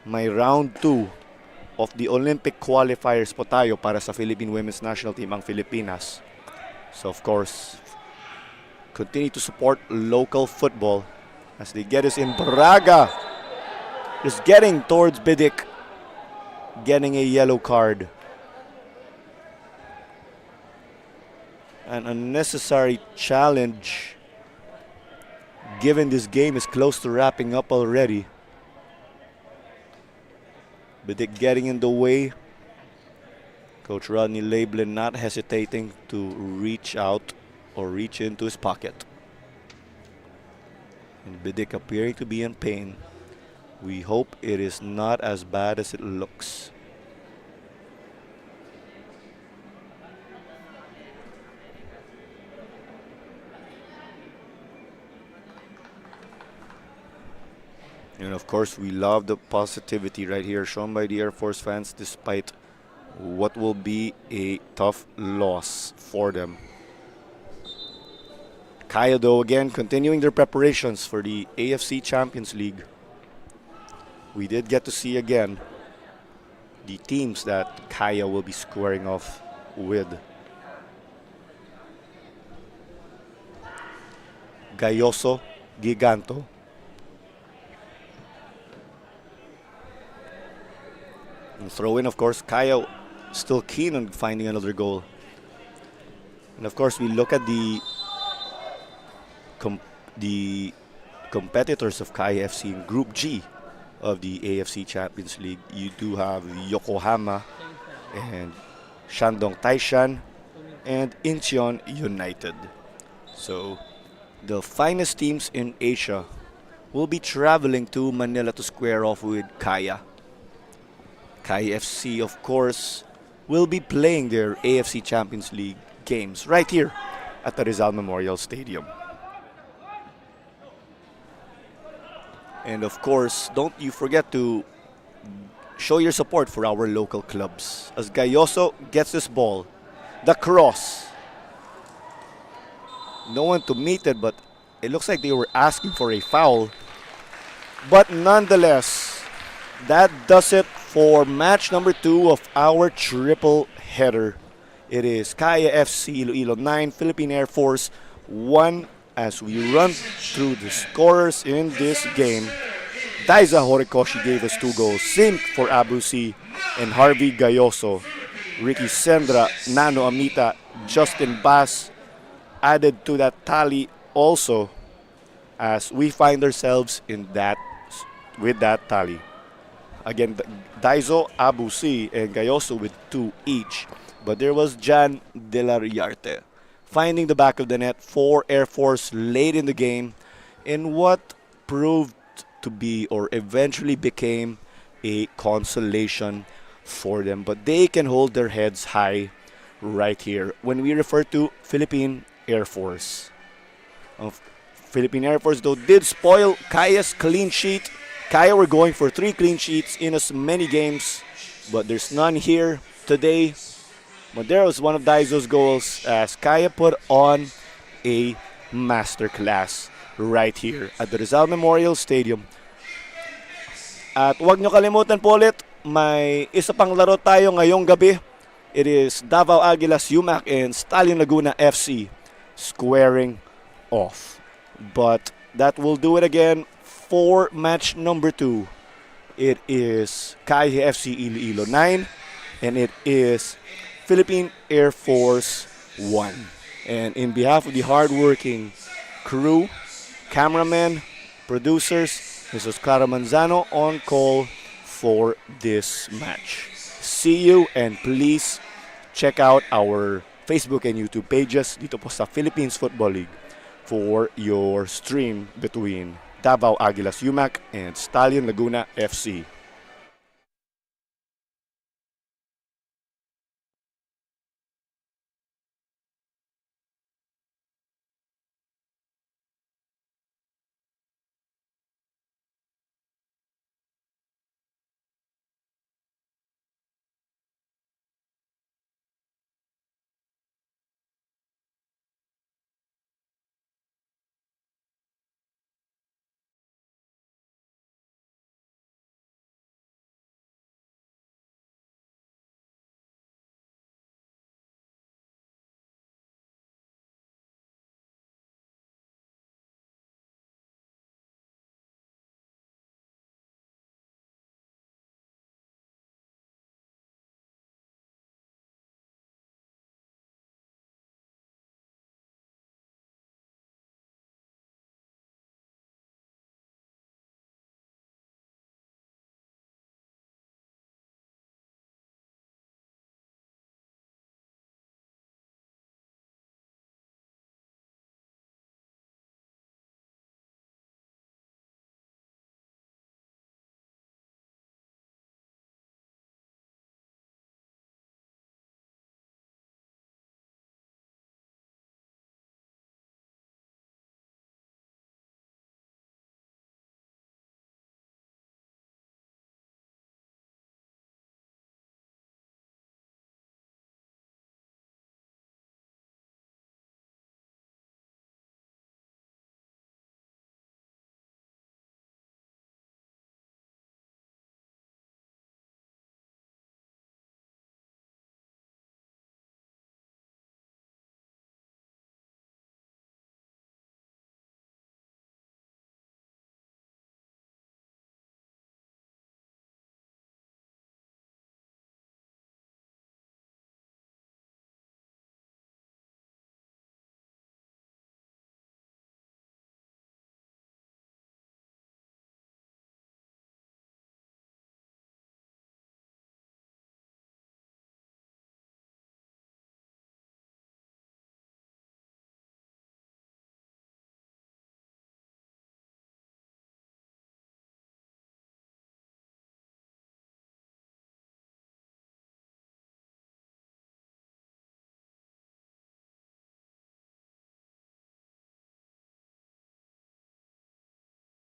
[SPEAKER 1] may round 2 of the Olympic qualifiers po tayo para sa Philippine Women's National Team, ang Filipinas. So of course, continue to support local football as they get us in. Braga is getting towards Bidik, getting a yellow card. An unnecessary challenge, given this game is close to wrapping up already. Bidik getting in the way. Coach Rodney Lablin not hesitating to reach out or reach into his pocket. And Bidik appearing to be in pain. We hope it is not as bad as it looks. And of course, we love the positivity right here shown by the Air Force fans despite what will be a tough loss for them. Kaya, though, again continuing their preparations for the AFC Champions League. We did get to see again the teams that Kaya will be squaring off with. Gayoso, Giganto. And throw in, of course, Kaya still keen on finding another goal. And of course, we look at the competitors of Kaya FC in Group G of the AFC Champions League. You do have Yokohama and Shandong Taishan and Incheon United. So the finest teams in Asia will be traveling to Manila to square off with Kaya. Kaya FC, of course, will be playing their AFC Champions League games right here at the Rizal Memorial Stadium. And of course, don't you forget to show your support for our local clubs. As Gayoso gets this ball, the cross. No one to meet it, but it looks like they were asking for a foul. But nonetheless, that does it for match number 2 of our triple header. It is Kaya FC-Iloilo 9, Philippine Air Force 1. As we run through the scorers in this game, Daiza Horikoshi gave us 2 goals. Sim for Abusi and Harvey Gayoso. Ricky Sendra, Nano Amita, Justin Bass added to that tally also, as we find ourselves in that with that tally. Again, Daizo, Abusi, and Gayoso with 2 each. But there was Jan De La Riarte finding the back of the net for Air Force late in the game in what proved to be or eventually became a consolation for them. But they can hold their heads high right here when we refer to Philippine Air Force. of Philippine Air Force, though, did spoil Kaya's clean sheet. Kaya were going for 3 clean sheets in as many games, but there's none here today. But there was one of Daizo's goals as Kaya put on a masterclass right here at the Rizal Memorial Stadium. At huwag nyo kalimutan po ulit, may isa pang laro tayo ngayong gabi. It is Davao Aguilas UMAC and Stallion Laguna FC squaring off. But that will do it again for match number 2. It is Kaya FC-Iloilo 9 and it is Philippine Air Force 1. And in behalf of the hardworking crew, cameramen, producers, Mrs. Clara Manzano on call for this match. See you and please check out our Facebook and YouTube pages dito po sa Philippines Football League for your stream between Davao Aguilas UMAC and Stallion Laguna FC.